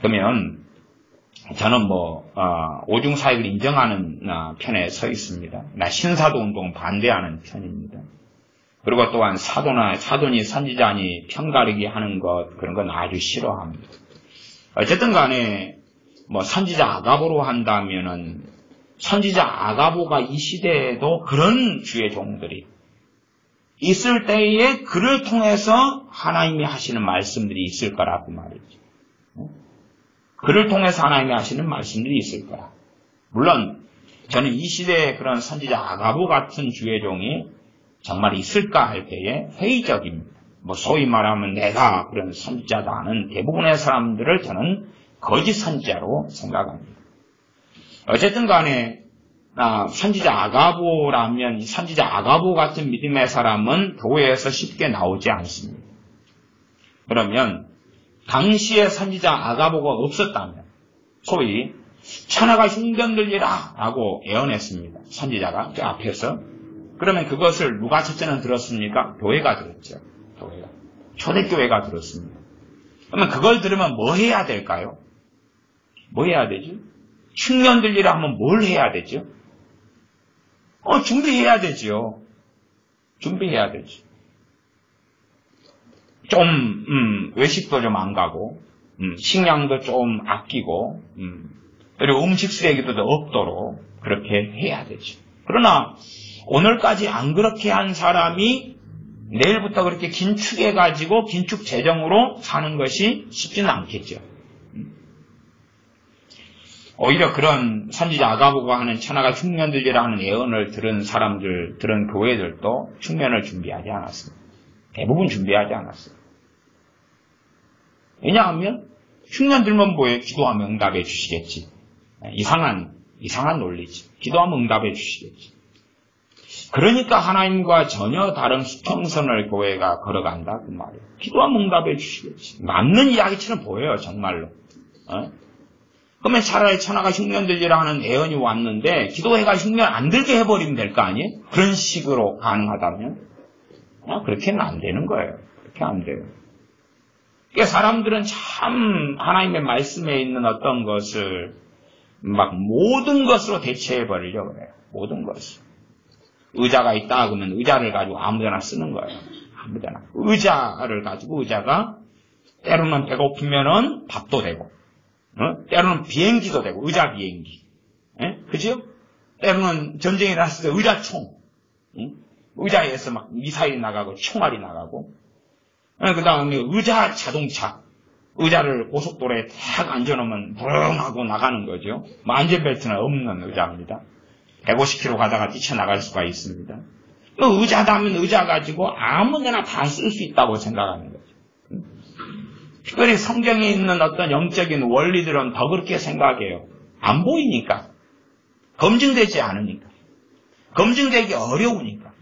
그러면 저는 오중사역을 인정하는 편에 서 있습니다. 신사도 운동을 반대하는 편입니다. 그리고 또한 사돈이 선지자니 편가르기 하는 것, 그런 건 아주 싫어합니다. 어쨌든 간에 선지자 아가보로 한다면은 선지자 아가보가 이 시대에도 그런 주의 종들이 있을 때에 그를 통해서 하나님이 하시는 말씀들이 있을 거라고 말이죠. 그를 통해서 하나님이 하시는 말씀들이 있을 거라. 물론 저는 이 시대에 그런 선지자 아가보 같은 주의 종이 정말 있을까 할 때에 회의적입니다. 소위 말하면 내가 그런 선지자다 하는 대부분의 사람들을 저는 거짓 선지자로 생각합니다. 어쨌든 간에 선지자 아가보라면 선지자 아가보 같은 믿음의 사람은 교회에서 쉽게 나오지 않습니다. 그러면 당시에 선지자 아가보가 없었다면 소위 천하가 흉변들리라 라고 예언했습니다. 선지자가 그 앞에서. 그러면 그것을 누가 첫째는 들었습니까? 교회가 들었죠. 교회가. 초대교회가 들었습니다. 그러면 그걸 들으면 뭐 해야 될까요? 뭐 해야 되죠? 흉년들리라 하면 뭘 해야 되죠? 준비해야 되죠. 준비해야 되죠. 외식도 좀 안 가고, 식량도 좀 아끼고, 그리고 음식 쓰레기도 없도록 그렇게 해야 되죠. 그러나 오늘까지 안 그렇게 한 사람이 내일부터 그렇게 긴축해가지고 긴축 재정으로 사는 것이 쉽지는 않겠죠. 오히려 그런 선지자 아가보가 하는 천하가 흉년들리라 하는 예언을 들은 사람들, 들은 교회들도 흉년을 준비하지 않았습니다. 대부분 준비하지 않았어요. 왜냐하면 흉년 들면 뭐예요? 기도하면 응답해 주시겠지. 이상한 논리지. 기도하면 응답해 주시겠지. 그러니까 하나님과 전혀 다른 수평선을 교회가 걸어간다 그 말이에요. 기도하면 응답해 주시겠지. 맞는 이야기처럼 보여요, 정말로. 그러면 차라리 천하가 흉년들리라 하는 예언이 왔는데 기도해가 흉년 안 들게 해버리면 될 거 아니에요? 그런 식으로 가능하다면 그렇게는 안 되는 거예요. 그렇게 안 돼요. 그러니까 사람들은 참 하나님의 말씀에 있는 어떤 것을 모든 것으로 대체해버리려고 그래요. 모든 것을. 의자가 있다 그러면 의자를 가지고 아무데나 쓰는 거예요. 아무데나. 의자를 가지고 의자가 때로는 배고프면은 밥도 되고, 때로는 비행기도 되고, 의자 비행기. 그죠? 때로는 전쟁이 났을 때 의자총. 의자에서 미사일이 나가고, 총알이 나가고. 그 다음에 의자 자동차. 의자를 고속도로에 탁 앉아놓으면 부릉하고 나가는 거죠. 안전벨트는 없는 의자입니다. 150km 가다가 뛰쳐나갈 수가 있습니다. 의자다면 의자 가지고 아무데나 다 쓸 수 있다고 생각하는 거죠. 특별히 성경에 있는 어떤 영적인 원리들은 더 그렇게 생각해요. 안 보이니까. 검증되지 않으니까. 검증되기 어려우니까.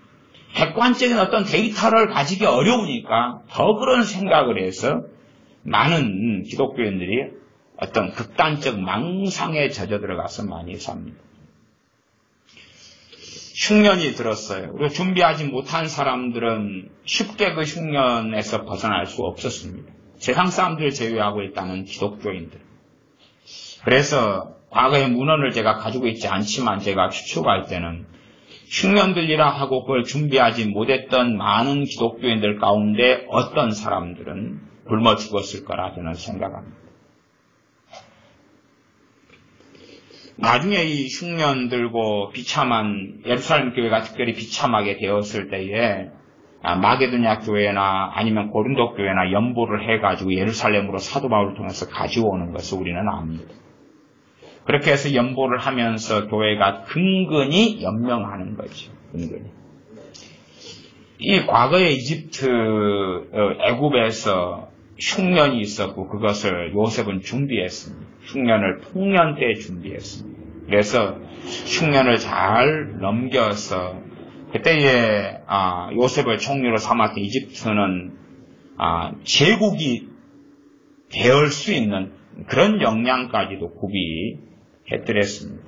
객관적인 어떤 데이터를 가지기 어려우니까 더 그런 생각을 해서 많은 기독교인들이 어떤 극단적 망상에 젖어 들어가서 많이 삽니다. 흉년이 들었어요. 그리고 준비하지 못한 사람들은 쉽게 그 흉년에서 벗어날 수 없었습니다. 세상 사람들을 제외하고 일단은 기독교인들. 그래서 과거의 문헌을 제가 가지고 있지 않지만 제가 추측할 때는 흉년들이라 하고 그걸 준비하지 못했던 많은 기독교인들 가운데 어떤 사람들은 굶어 죽었을 거라 저는 생각합니다. 나중에 이 흉년 들고 비참한 예루살렘 교회가 특별히 비참하게 되었을 때에 마게도냐 교회나 아니면 고린도 교회나 연보를 해가지고 예루살렘으로 사도 바울을 통해서 가져오는 것을 우리는 압니다. 그렇게 해서 연보를 하면서 교회가 근근히 연명하는 거죠. 근근히. 이 과거의 이집트, 애굽에서 흉년이 있었고 그것을 요셉은 준비했습니다. 흉년을 풍년 때 준비했습니다. 그래서 흉년을 잘 넘겨서 그때에 요셉을 총리로 삼았던 이집트는 제국이 되을 수 있는 그런 역량까지도 굽이 해드렸습니다.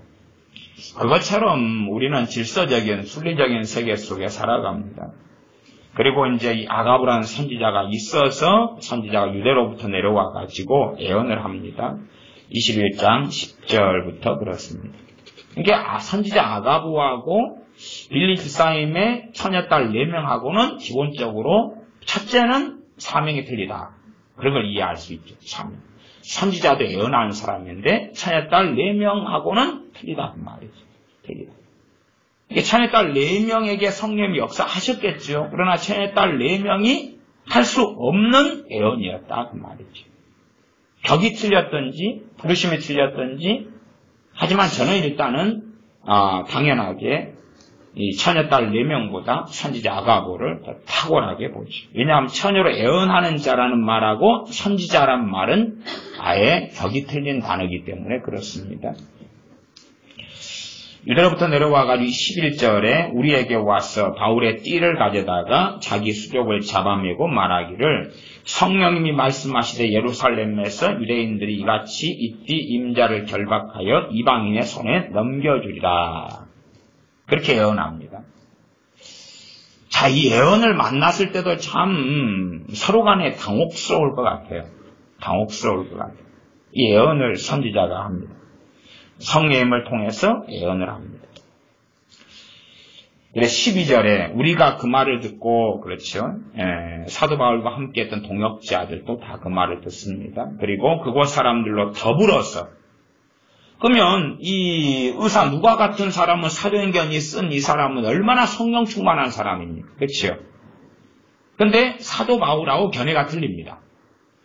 그것처럼 우리는 질서적인 순리적인 세계 속에 살아갑니다. 그리고 이제 이 아가브라는 선지자가 있어서 선지자가 유대로부터 내려와 가지고 예언을 합니다. 21장 10절부터 그렇습니다. 이게 선지자 아가브하고 빌리기사임의 처녀딸 4명하고는 기본적으로 첫째는 사명이 틀리다. 그런 걸 이해할 수 있죠. 선지자도 예언하는 사람인데 처녀딸 4명하고는 틀리다 그 말이죠. 틀리다. 이게 처녀딸 4명에게 성령이 역사하셨겠죠. 그러나 처녀딸 4명이 할 수 없는 예언이었다 그 말이죠. 격이 틀렸든지 부르심이 틀렸든지 하지만 저는 일단은 당연하게 이 처녀딸 4명보다 선지자 아가보를 더 탁월하게 보죠. 왜냐하면 처녀로 예언하는 자라는 말하고 선지자라는 말은 아예 격이 틀린 단어이기 때문에 그렇습니다. 유대로부터 내려와가지고 11절에 우리에게 와서 바울의 띠를 가져다가 자기 수족을 잡아매고 말하기를 성령님이 말씀하시되 예루살렘에서 유대인들이 이같이 이 띠 임자를 결박하여 이방인의 손에 넘겨주리라. 그렇게 예언합니다. 자, 이 예언을 만났을 때도 참 서로 간에 당혹스러울 것 같아요. 당혹스러울 것 같아요. 이 예언을 선지자가 합니다. 성령님을 통해서 예언을 합니다. 그래서 12절에 우리가 그 말을 듣고 그렇죠. 사도 바울과 함께 했던 동역자들도 다 그 말을 듣습니다. 그리고 그곳 사람들로 더불어서 그러면 이 의사 누가 같은 사람은 사도행전이 쓴 이 사람은 얼마나 성령 충만한 사람입니까? 그렇죠. 그런데 사도 바울하고 견해가 틀립니다.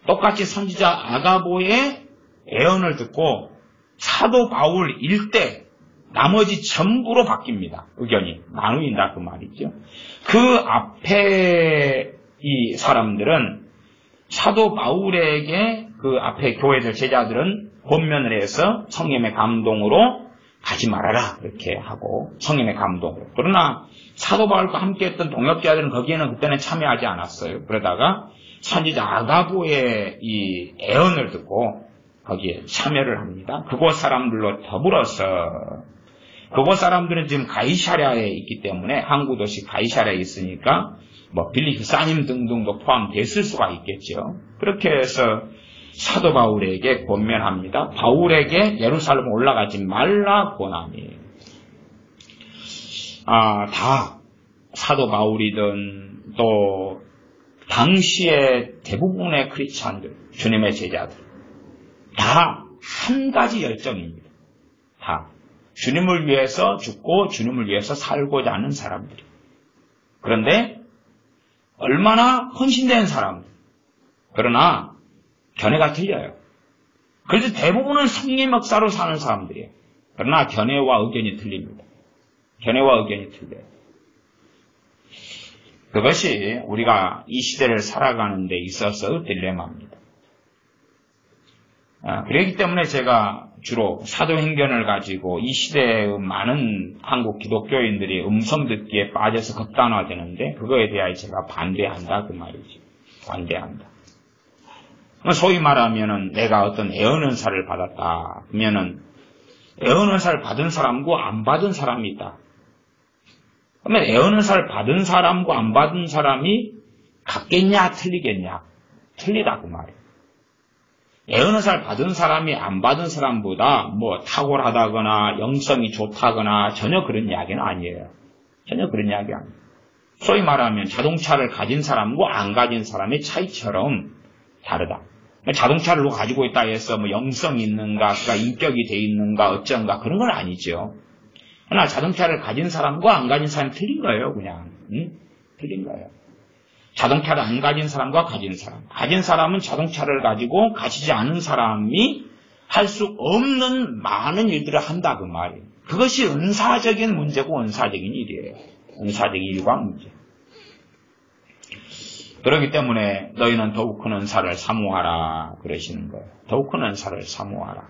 똑같이 선지자 아가보의 예언을 듣고 사도 바울 일대 나머지 전부로 바뀝니다. 의견이 나누인다 그 말이죠. 그 앞에 이 사람들은 사도 바울에게 그 앞에 교회들 제자들은 권면을 해서 성령의 감동으로 가지 말아라 그렇게 하고 성령의 감동으로. 그러나 사도 바울과 함께했던 동역자들은 거기에는 그때는 참여하지 않았어요. 그러다가 선지자 아가보의 이 예언을 듣고 거기에 참여를 합니다. 그곳 사람들로 더불어서 그곳 사람들은 지금 가이사랴에 있기 때문에 항구 도시 가이사랴에 있으니까 뭐 빌리기사님 등등도 포함됐을 수가 있겠죠. 그렇게 해서 사도 바울에게 권면합니다. 바울에게 예루살렘 올라가지 말라 권하니. 다 사도 바울이든 또 당시의 대부분의 크리스찬들, 주님의 제자들 다 한 가지 열정입니다. 다 주님을 위해서 죽고 주님을 위해서 살고자 하는 사람들이. 그런데 얼마나 헌신된 사람들. 그러나 견해가 틀려요. 그래서 대부분은 성령 역사로 사는 사람들이에요. 그러나 견해와 의견이 틀립니다. 견해와 의견이 틀려요. 그것이 우리가 이 시대를 살아가는 데 있어서 딜레마입니다. 그렇기 때문에 제가 주로 사도행전을 가지고 이 시대의 많은 한국 기독교인들이 음성 듣기에 빠져서 극단화되는데 그거에 대하여 제가 반대한다 그 말이죠. 반대한다. 소위 말하면은 내가 어떤 예언 은사를 받았다. 그러면은 예언 은사를 받은 사람과 안 받은 사람이 있다. 그러면 예언 은사를 받은 사람과 안 받은 사람이 같겠냐 틀리겠냐? 틀리다 그 말이에요. 예언 은사를 받은 사람이 안 받은 사람보다 뭐 탁월하다거나 영성이 좋다거나 전혀 그런 이야기는 아니에요. 전혀 그런 이야기 아니에요. 소위 말하면 자동차를 가진 사람과 안 가진 사람의 차이처럼 다르다. 자동차를 가지고 있다 해서 뭐 영성이 있는가, 그가 인격이 돼 있는가, 어쩐가 그런 건 아니죠. 그러나 자동차를 가진 사람과 안 가진 사람이 틀린 거예요, 그냥. 틀린 거예요. 자동차를 안 가진 사람과 가진 사람. 가진 사람은 자동차를 가지고 가지지 않은 사람이 할 수 없는 많은 일들을 한다 그 말이에요. 그것이 은사적인 문제고 은사적인 일이에요. 은사적인 일과 문제. 그렇기 때문에 너희는 더욱 큰 은사를 사모하라 그러시는 거예요. 더욱 큰 은사를 사모하라.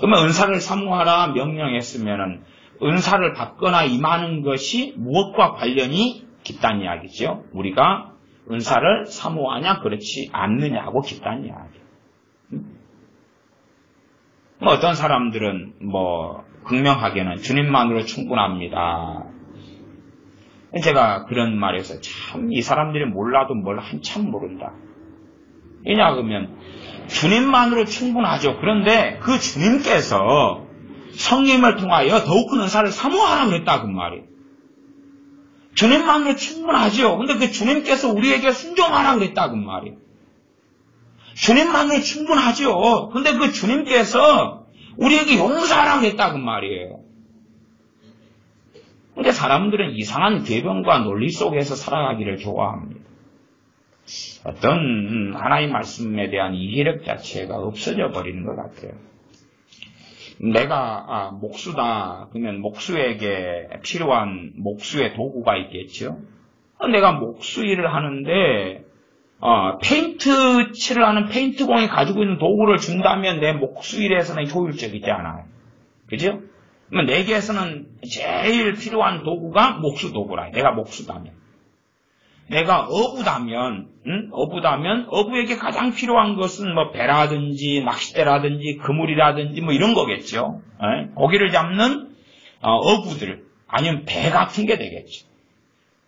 그러면 은사를 사모하라 명령했으면은 은사를 받거나 임하는 것이 무엇과 관련이 깊다는 이야기죠. 우리가 은사를 사모하냐 그렇지 않느냐고 깊다는 이야기. 뭐 어떤 사람들은 뭐 극명하게는 주님만으로 충분합니다. 제가 그런 말에서 참 이 사람들이 몰라도 뭘 한참 모른다. 왜냐 그러면 주님만으로 충분하죠. 그런데 그 주님께서 성령을 통하여 더욱 큰 은사를 사모하라 그랬다 그 말이에요. 주님만으로 충분하죠. 근데 그 주님께서 우리에게 순종하라 그랬다 그 말이에요. 주님만으로 충분하죠. 근데 그 주님께서 우리에게 용서하라 그랬다 그 말이에요. 근데 사람들은 이상한 궤변과 논리 속에서 살아가기를 좋아합니다. 어떤 하나님 말씀에 대한 이해력 자체가 없어져 버리는 것 같아요. 내가 목수다 그러면 목수에게 필요한 목수의 도구가 있겠죠. 내가 목수 일을 하는데 페인트 칠을 하는 페인트공이 가지고 있는 도구를 준다면 내 목수 일에서는 효율적이지 않아요. 그죠? 그러면 내게서는 제일 필요한 도구가 목수 도구라. 내가 목수다면. 내가 어부다면 어부에게 가장 필요한 것은 뭐 배라든지 낚싯대라든지 그물이라든지 뭐 이런 거겠죠. 고기를 잡는 어부들 아니면 배 같은 게 되겠죠.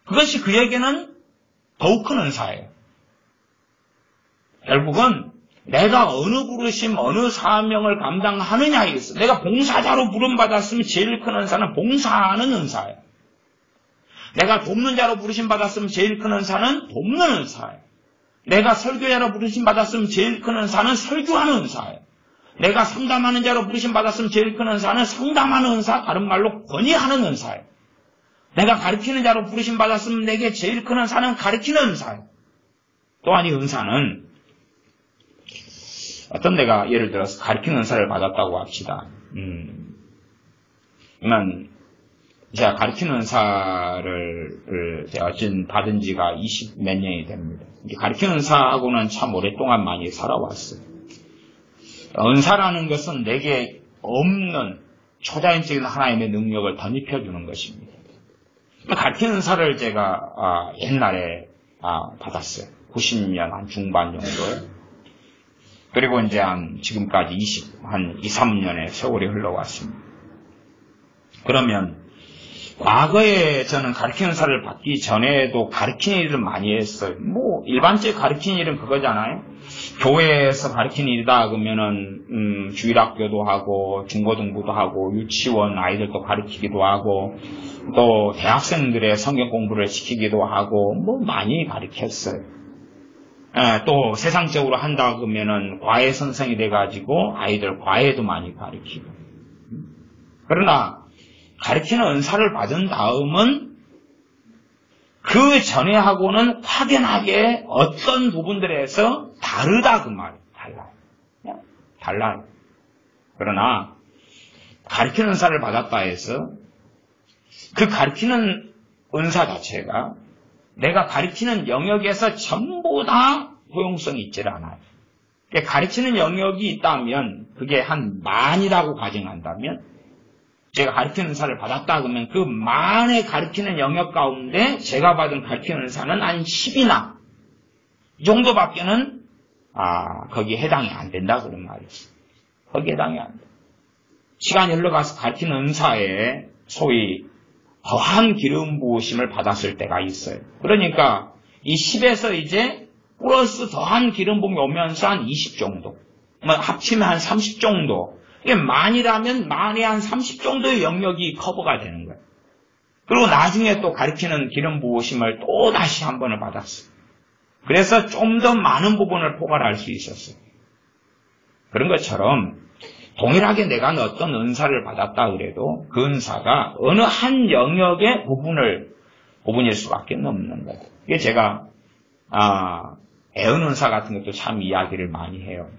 그것이 그에게는 더욱 큰 은사예요. 결국은 내가 어느 부르심, 어느 사명을 감당하느냐에 있어. 내가 봉사자로 부름받았으면 제일 큰 은사는 봉사하는 은사예요. 내가 돕는 자로 부르심 받았으면 제일 큰 은사는 돕는 은사예요. 내가 설교자로 부르심 받았으면 제일 큰 은사는 설교하는 은사예요. 내가 상담하는 자로 부르심 받았으면 제일 큰 은사는 상담하는 은사, 다른 말로 권위하는 은사예요. 내가 가르치는 자로 부르심 받았으면 내게 제일 큰 은사는 가르치는 은사예요. 또한 이 은사는 어떤 내가 예를 들어서 가르치는 은사를 받았다고 합시다. 그러면 제가 가르치는 은사를 제가 받은 지가 20 몇 년이 됩니다. 가르치는 은사하고는 참 오랫동안 많이 살아왔어요. 은사라는 것은 내게 없는 초자연적인 하나님의 능력을 덧입혀주는 것입니다. 가르치는 은사를 제가 옛날에 받았어요. 90년 한 중반 정도에. 그리고 이제 지금까지 한 2, 3년의 세월이 흘러왔습니다. 그러면 과거에 저는 가르치는 은사를 받기 전에도 가르치는 일을 많이 했어요. 뭐 일반적으로 가르치는 일은 그거잖아요. 교회에서 가르치는 일이다 그러면은 주일학교도 하고 중고등부도 하고 유치원 아이들도 가르치기도 하고 또 대학생들의 성경 공부를 시키기도 하고 뭐 많이 가르쳤어요. 또 세상적으로 한다 그러면은 과외 선생이 돼가지고 아이들 과외도 많이 가르치고. 그러나 가르치는 은사를 받은 다음은 그 전에하고는 확연하게 어떤 부분들에서 다르다 그 말이에요. 달라요. 그러나 가르치는 은사를 받았다 해서 그 가르치는 은사 자체가 내가 가르치는 영역에서 전부 다 효용성이 있질 않아요. 가르치는 영역이 있다면 그게 한 만이라고 가정한다면 제가 가르치는 은사를 받았다 그러면 그 만의 가르치는 영역 가운데 제가 받은 가르치는 은사는 한 10이나 이 정도밖에는 거기에 해당이 안 된다 그런 말이에요. 거기에 해당이 안 돼. 시간이 흘러가서 가르치는 은사에 소위 더한 기름 부으심을 받았을 때가 있어요. 그러니까 이 10에서 이제 플러스 더한 기름 부음이 오면서 한 20 정도, 합치면 한 30 정도. 이게 만이라면 만에 한 30 정도의 영역이 커버가 되는 거예요. 그리고 나중에 또 가르치는 기름 부으심을 또 다시 한 번을 받았어요. 그래서 좀 더 많은 부분을 포괄할 수 있었어요. 그런 것처럼 동일하게 내가 어떤 은사를 받았다 그래도 그 은사가 어느 한 영역의 부분일 수밖에 없는 거예요. 이게 제가 애언 은사 같은 것도 참 이야기를 많이 해요.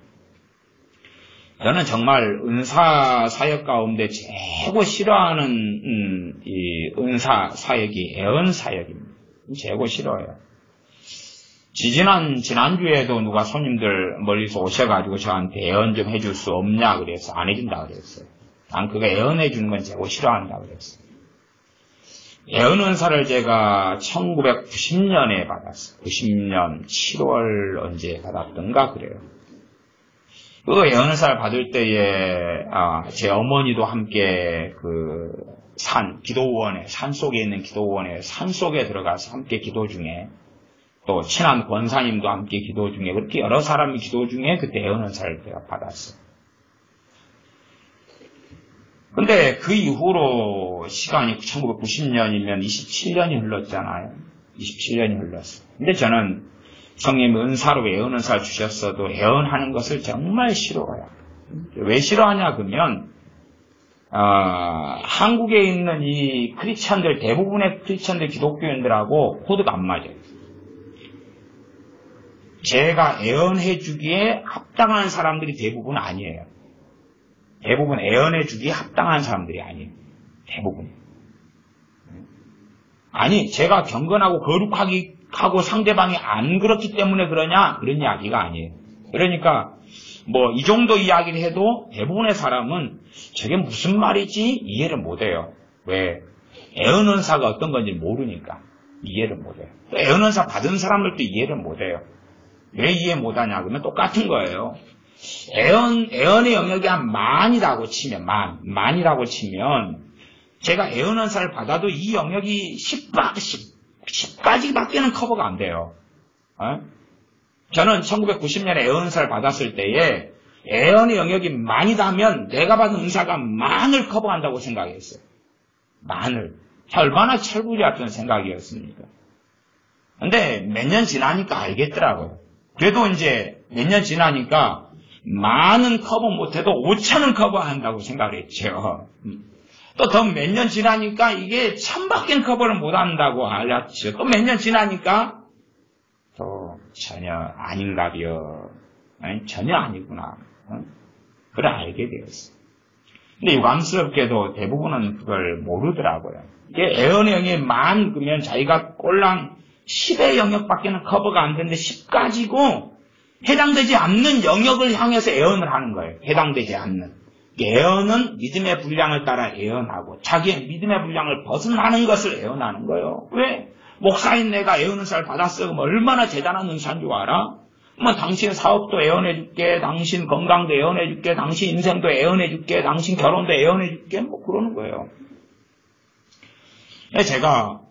저는 정말 은사 사역 가운데 최고 싫어하는 이 은사 사역이 애언 사역입니다. 최고 싫어해요. 지난주에도 누가 손님들 멀리서 오셔가지고 저한테 애언 좀 해줄 수 없냐 그래서 안 해준다 그랬어요. 난 그거 애언해 주는 건 최고 싫어한다 그랬어요. 애언 은사를 제가 1990년에 받았어요. 90년 7월 언제 받았던가 그래요. 그 예언의사를 받을 때에 제 어머니도 함께 그 기도원에, 산 속에 있는 기도원에 산 속에 들어가서 함께 기도 중에, 또 친한 권사님도 함께 기도 중에, 그렇게 여러 사람이 기도 중에 그때 예언의사를 제가 받았어요. 근데 그 이후로 시간이 1990년이면 27년이 흘렀잖아요. 27년이 흘렀어요. 근데 저는 성령님이 은사로 예언의사를 주셨어도 예언하는 것을 정말 싫어해요. 왜 싫어하냐 그러면 한국에 있는 이 크리스천들, 대부분의 크리스천들, 기독교인들하고 코드가 안 맞아요. 제가 예언해 주기에 합당한 사람들이 대부분 아니에요. 대부분 예언해 주기에 합당한 사람들이 아니에요. 대부분. 아니, 제가 경건하고 거룩하고 상대방이 안 그렇기 때문에 그러냐? 그런 이야기가 아니에요. 그러니까 이 정도 이야기를 해도 대부분의 사람은 저게 무슨 말이지? 이해를 못해요. 왜? 예언의사가 어떤 건지 모르니까 이해를 못해요. 또 예언의사 받은 사람들도 이해를 못해요. 왜 이해 못하냐? 그러면 똑같은 거예요. 예언의 영역이 한 만이라고 치면, 만이라고 치면, 제가 예언의사를 받아도 이 영역이 10가지밖에는 커버가 안 돼요. 저는 1990년에 예언의사를 받았을 때에 예언의 영역이 만이라면 내가 받은 은사가 만을 커버한다고 생각했어요. 만을. 얼마나 철부지같은 생각이었습니까? 근데 몇 년 지나니까 알겠더라고요. 그래도 이제 몇 년 지나니까 만은 커버 못해도 5천은 커버한다고 생각을 했죠. 또 더 몇 년 지나니까 이게 1000밖에 커버를 못한다고 알았죠. 또 몇 년 지나니까 또 전혀 아닌가벼. 전혀 아니구나. 그걸 알게 되었어요. 근데 유감스럽게도 대부분은 그걸 모르더라고요. 이게 예언의 영역이 만 그러면 자기가 꼴랑 10의 영역밖에는 커버가 안 되는데 10가지고 해당되지 않는 영역을 향해서 예언을 하는 거예요. 해당되지 않는. 예언은 믿음의 분량을 따라 예언하고 자기의 믿음의 분량을 벗어나는 것을 예언하는 거예요. 왜? 목사인 내가 예언의사를 받았어. 그럼 얼마나 대단한 은사인 줄 알아? 당신 사업도 예언해줄게, 당신 건강도 예언해줄게, 당신 인생도 예언해줄게, 당신 결혼도 예언해줄게, 그러는 거예요. 제가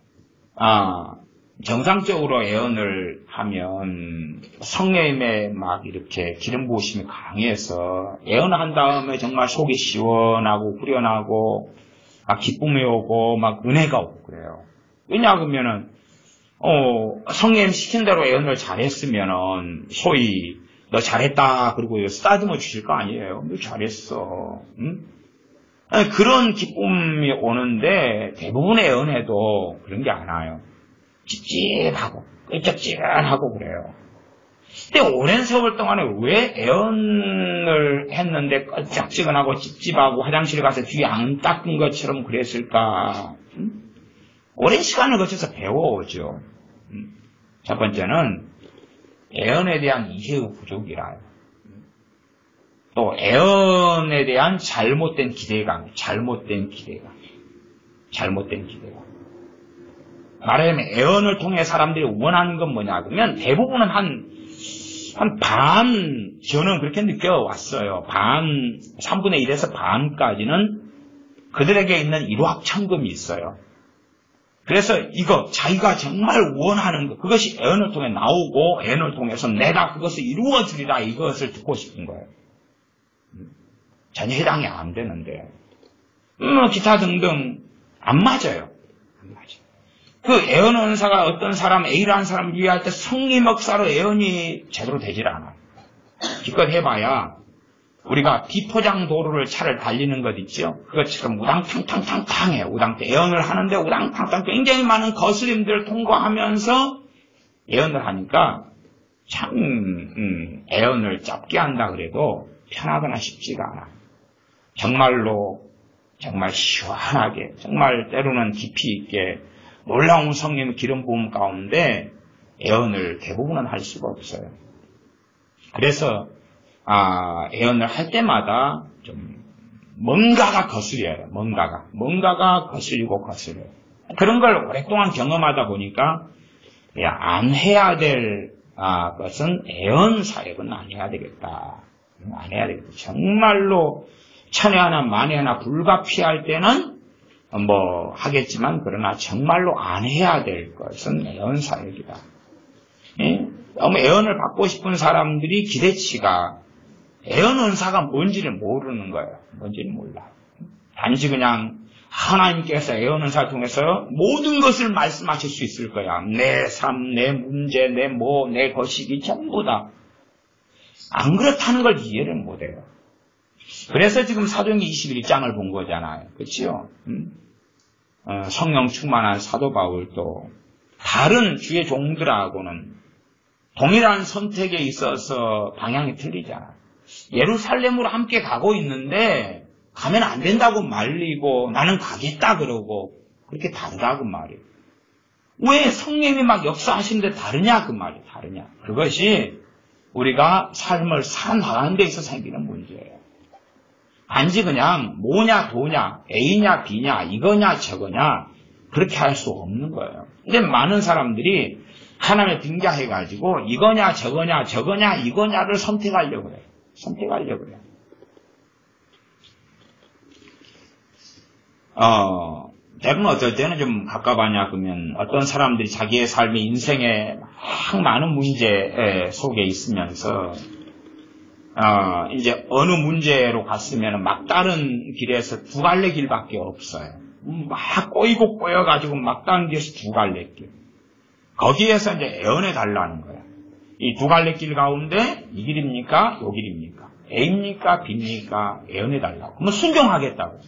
정상적으로 예언을 하면 성령님의 막 이렇게 기름 부으심이 강해서 예언을 한 다음에 정말 속이 시원하고 후련하고 막 기쁨이 오고 막 은혜가 오고 그래요. 왜냐 그러면은 성령 시킨 대로 예언을 잘했으면은 소위 너 잘했다 그리고 쓰다듬어 주실 거 아니에요. 너 잘했어. 응? 아니, 그런 기쁨이 오는데 대부분의 예언에도 그런 게 안 와요. 찝찝하고 끈적지근하고 그래요. 근데 오랜 세월 동안에 왜 예언을 했는데 끈적지근하고 찝찝하고 화장실 가서 뒤에 안 닦은 것처럼 그랬을까? 오랜 시간을 거쳐서 배워오죠. 첫 번째는 예언에 대한 이해의 부족이라요. 또 예언에 대한 잘못된 기대감. 말하자면 예언을 통해 사람들이 원하는 건 뭐냐 그러면 대부분은 한 반, 저는 그렇게 느껴왔어요. 3분의 1에서 반까지는 그들에게 있는 일확천금이 있어요. 그래서 이거 자기가 정말 원하는 것, 그것이 예언을 통해 나오고 예언을 통해서 내가 그것을 이루어주리라 이것을 듣고 싶은 거예요. 전혀 해당이 안 되는데 기타 등등 안 맞아요. 그 예언 은사가 어떤 사람 A라는 사람을 위할 때 성림 역사로 예언이 제대로 되질 않아요. 기껏 해봐야 우리가 비포장 도로를 차를 달리는 것 있죠. 그것처럼 우당탕탕탕탕해요. 예언을 하는데 우당탕탕 굉장히 많은 거스림들을 통과하면서 예언을 하니까 참 예언을 짧게 한다 그래도 편하거나 쉽지가 않아. 정말로 정말 시원하게 정말 때로는 깊이 있게 놀라운 성령의 기름 부음 가운데 예언을 대부분은 할 수가 없어요. 그래서 예언을 할 때마다 좀 뭔가가 거슬려요. 뭔가가 거슬리고 거슬려요. 그런 걸 오랫동안 경험하다 보니까 안 해야 될 것은 예언 사역은 안 해야 되겠다. 안 해야 되겠다. 정말로 천에 하나 만에 하나 불가피할 때는 뭐 하겠지만 그러나 정말로 안 해야 될 것은 애언사역이다. 예? 너무 애언을 받고 싶은 사람들이 기대치가 애언 은사가 뭔지를 모르는 거예요. 뭔지를 몰라. 단지 그냥 하나님께서 애언 은사를 통해서 모든 것을 말씀하실 수 있을 거야. 내 삶, 내 문제, 내 거시기 전부 다. 안 그렇다는 걸 이해를 못해요. 그래서 지금 사도행전 21장을 본 거잖아요. 그렇죠? 성령 충만한 사도 바울도 다른 주의 종들하고는 동일한 선택에 있어서 방향이 틀리잖아. 예루살렘으로 함께 가고 있는데 가면 안 된다고 말리고 나는 가겠다 그러고 그렇게 다르다고 말이에요. 왜 성령이 막 역사하시는데 다르냐 그 말이에요. 다르냐. 그것이 우리가 삶을 살아나가는 데 있어서 생기는 문제예요. 단지 그냥 뭐냐 도냐 A냐 B냐 이거냐 저거냐 그렇게 할 수 없는 거예요. 근데 많은 사람들이 하나님을 빙자해가지고 이거냐 저거냐 이거냐를 선택하려고 그래요. 선택하려고 그래요. 대부분 어떨 때는 좀 갑갑하냐 그러면 어떤 사람들이 자기의 삶의 인생에 막 많은 문제 속에 있으면서 이제 어느 문제로 갔으면 막다른 길에서 두 갈래 길밖에 없어요. 막 꼬이고 꼬여가지고 막다른 길에서 두 갈래 길. 거기에서 이제 애언해 달라는 거야. 이 두 갈래 길 가운데 이 길입니까? 요 길입니까? A입니까? B입니까? 애언해 달라고. 그러면 순종하겠다고.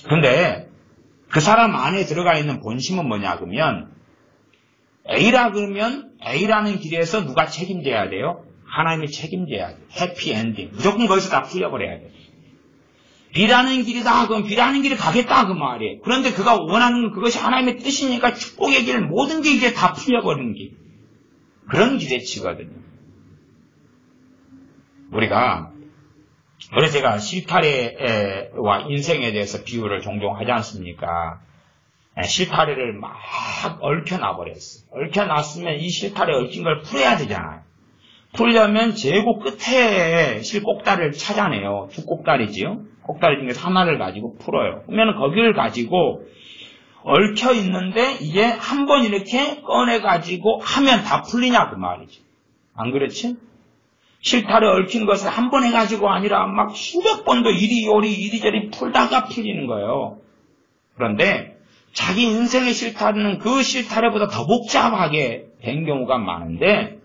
근데 그 사람 안에 들어가 있는 본심은 뭐냐 그러면 A라 그러면 A라는 길에서 누가 책임져야 돼요? 하나님이 책임져야 돼. 해피 엔딩. 무조건 거기서 다 풀려버려야 돼. B라는 길이다. 그럼 B라는 길을 가겠다. 그 말이에요. 그런데 그가 원하는 건 그것이 하나님의 뜻이니까 축복의 길, 모든 게 이제 다 풀려버리는 길. 그런 기대치거든요. 그래서 제가 실타래와 인생에 대해서 비유를 종종 하지 않습니까? 실타래를 막 얽혀놔버렸어요. 얽혀놨으면 이 실타래 얽힌 걸 풀어야 되잖아요. 풀려면 제고 끝에 실꼭다리를 찾아내요. 두 꼭다리지요. 꼭다리 중에서 하나를 가지고 풀어요. 그러면 거기를 가지고 얽혀 있는데 이게 한 번 이렇게 꺼내가지고 하면 다 풀리냐 그 말이죠. 안 그렇지? 실타래 얽힌 것을 한 번 해가지고 아니라 막 수백 번도 이리요리 이리저리 풀다가 풀리는 거예요. 그런데 자기 인생의 실타래는 그 실타래보다 더 복잡하게 된 경우가 많은데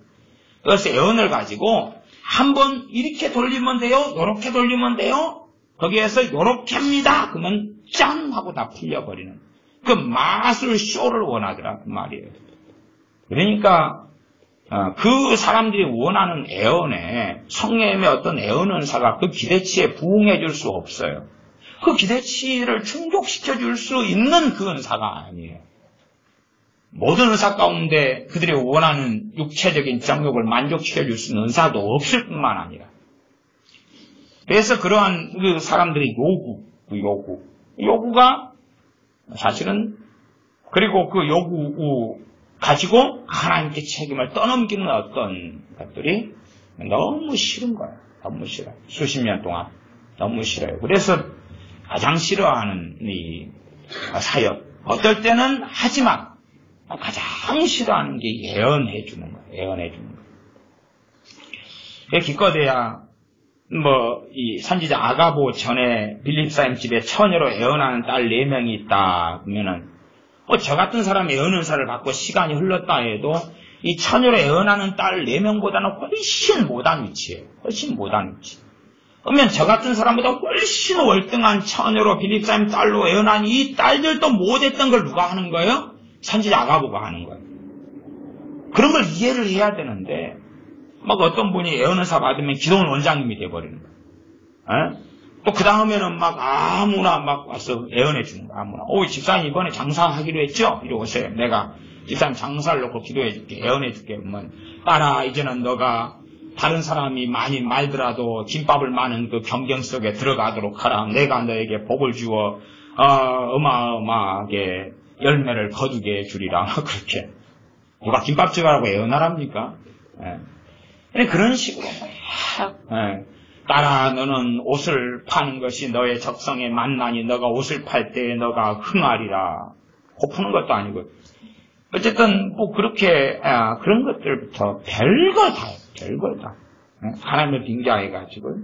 그래서 애언을 가지고 한 번 이렇게 돌리면 돼요. 요렇게 돌리면 돼요. 거기에서 요렇게 합니다. 그러면 짠 하고 다 풀려버리는 그 마술 쇼를 원하더라 그 말이에요. 그러니까 그 사람들이 원하는 애언에 성령의 어떤 애언 은사가 그 기대치에 부응해 줄 수 없어요. 그 기대치를 충족시켜 줄 수 있는 그 은사가 아니에요. 모든 은사 가운데 그들이 원하는 육체적인 정욕을 만족시켜 줄 수 있는 은사도 없을 뿐만 아니라 그래서 그러한 그 사람들의 요구가 사실은 그리고 그 요구 가지고 하나님께 책임을 떠넘기는 어떤 것들이 너무 싫은 거예요. 너무 싫어요. 수십 년 동안 너무 싫어요. 그래서 가장 싫어하는 이 사역 어떨 때는 하지만 가장 싫어하는 게 예언해 주는 거예요. 예언해 주는 거예요. 기껏해야 이 선지자 아가보 전에 빌립사임 집에 처녀로 예언하는 딸 4명이 있다 그러면은 저 같은 사람이 예언 은사를 받고 시간이 흘렀다 해도 이 처녀로 예언하는 딸 4명보다는 훨씬 못한 위치예요. 훨씬 못한 위치. 그러면 저 같은 사람보다 훨씬 월등한 처녀로 빌립사임 딸로 예언한 이 딸들도 못했던 걸 누가 하는 거예요? 선지자 아가보가 하는 거예요. 그런 걸 이해를 해야 되는데 어떤 분이 예언 은사 받으면 기도원 원장님이 돼버리는 거예요. 또 그 다음에는 아무나 와서 예언해 주는 거야. 아무나. 집사님 이번에 장사하기로 했죠? 이리 오세요. 내가 집사님 장사를 놓고 기도해 줄게. 예언해 줄게. 딸아 이제는 너가 다른 사람이 많이 말더라도 김밥을 마는 그 경경 속에 들어가도록 하라. 내가 너에게 복을 주어 어마어마하게 열매를 거두게 해주리라. 그렇게. 누가 김밥집 하라고 예언하랍니까? 그런 식으로 막 따라 너는 옷을 파는 것이 너의 적성에 맞나니 너가 옷을 팔 때에 너가 흥하리라. 고푸는 것도 아니고 어쨌든 뭐 그렇게 그런 것들부터 별걸 다 하나님을 빙자해가지고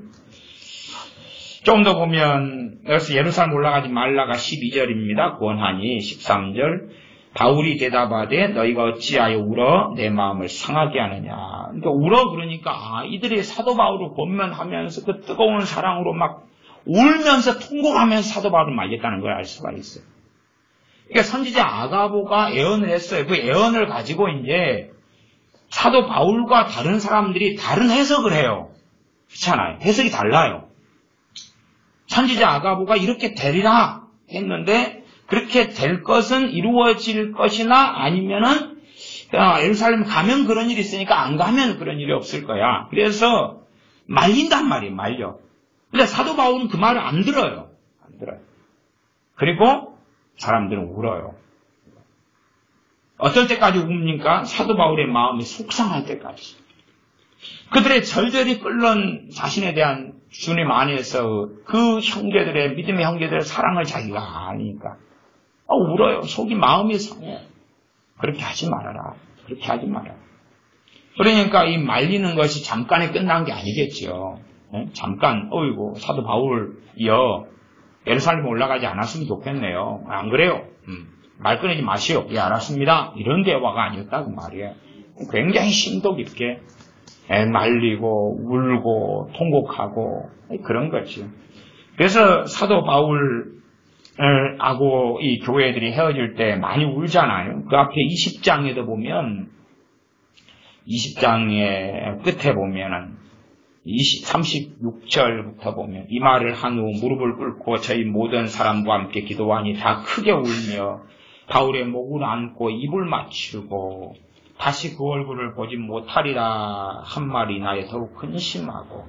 좀 더 보면 여기서 예루살렘 올라가지 말라가 12절입니다. 권하니 13절 바울이 대답하되 너희가 어찌하여 울어 내 마음을 상하게 하느냐. 그러니까 울어 그러니까 이들이 사도 바울을 권면하면서 그 뜨거운 사랑으로 막 울면서 통곡하면서 사도 바울을 말렸다는 걸 알 수가 있어요. 그러니까 선지자 아가보가 애언을 했어요. 그 애언을 가지고 이제 사도 바울과 다른 사람들이 다른 해석을 해요. 그렇잖아요. 해석이 달라요. 선지자 아가보가 이렇게 되리라 했는데 그렇게 될 것은 이루어질 것이나 아니면은 예루살렘 가면 그런 일이 있으니까 안 가면 그런 일이 없을 거야. 그래서 말린단 말이에요. 말려. 근데 사도 바울은 그 말을 안 들어요. 그리고 사람들은 울어요. 어떨 때까지 웁니까? 사도 바울의 마음이 속상할 때까지. 그들의 절절히 끓는 자신에 대한 주님 안에서 그 형제들의 믿음의 형제들의 사랑을 자기가 아니까 울어요. 속이 마음이 상해. 그렇게 하지 말아라. 그러니까 이 말리는 것이 잠깐에 끝난 게 아니겠죠. 잠깐 어이구 사도 바울이여 예루살렘에 올라가지 않았으면 좋겠네요. 안 그래요? 말 끊지 마시오. 예, 알았습니다. 이런 대화가 아니었다고 말이에요. 굉장히 심도 깊게 말리고 울고 통곡하고 그런 거죠. 그래서 사도 바울하고 이 교회들이 헤어질 때 많이 울잖아요. 그 앞에 20장에도 보면 20장의 끝에 보면은 36절부터 보면 이 말을 한 후 무릎을 꿇고 저희 모든 사람과 함께 기도하니 다 크게 울며 바울의 목을 안고 입을 맞추고 다시 그 얼굴을 보지 못하리라 한 말이 나에 더욱 근심하고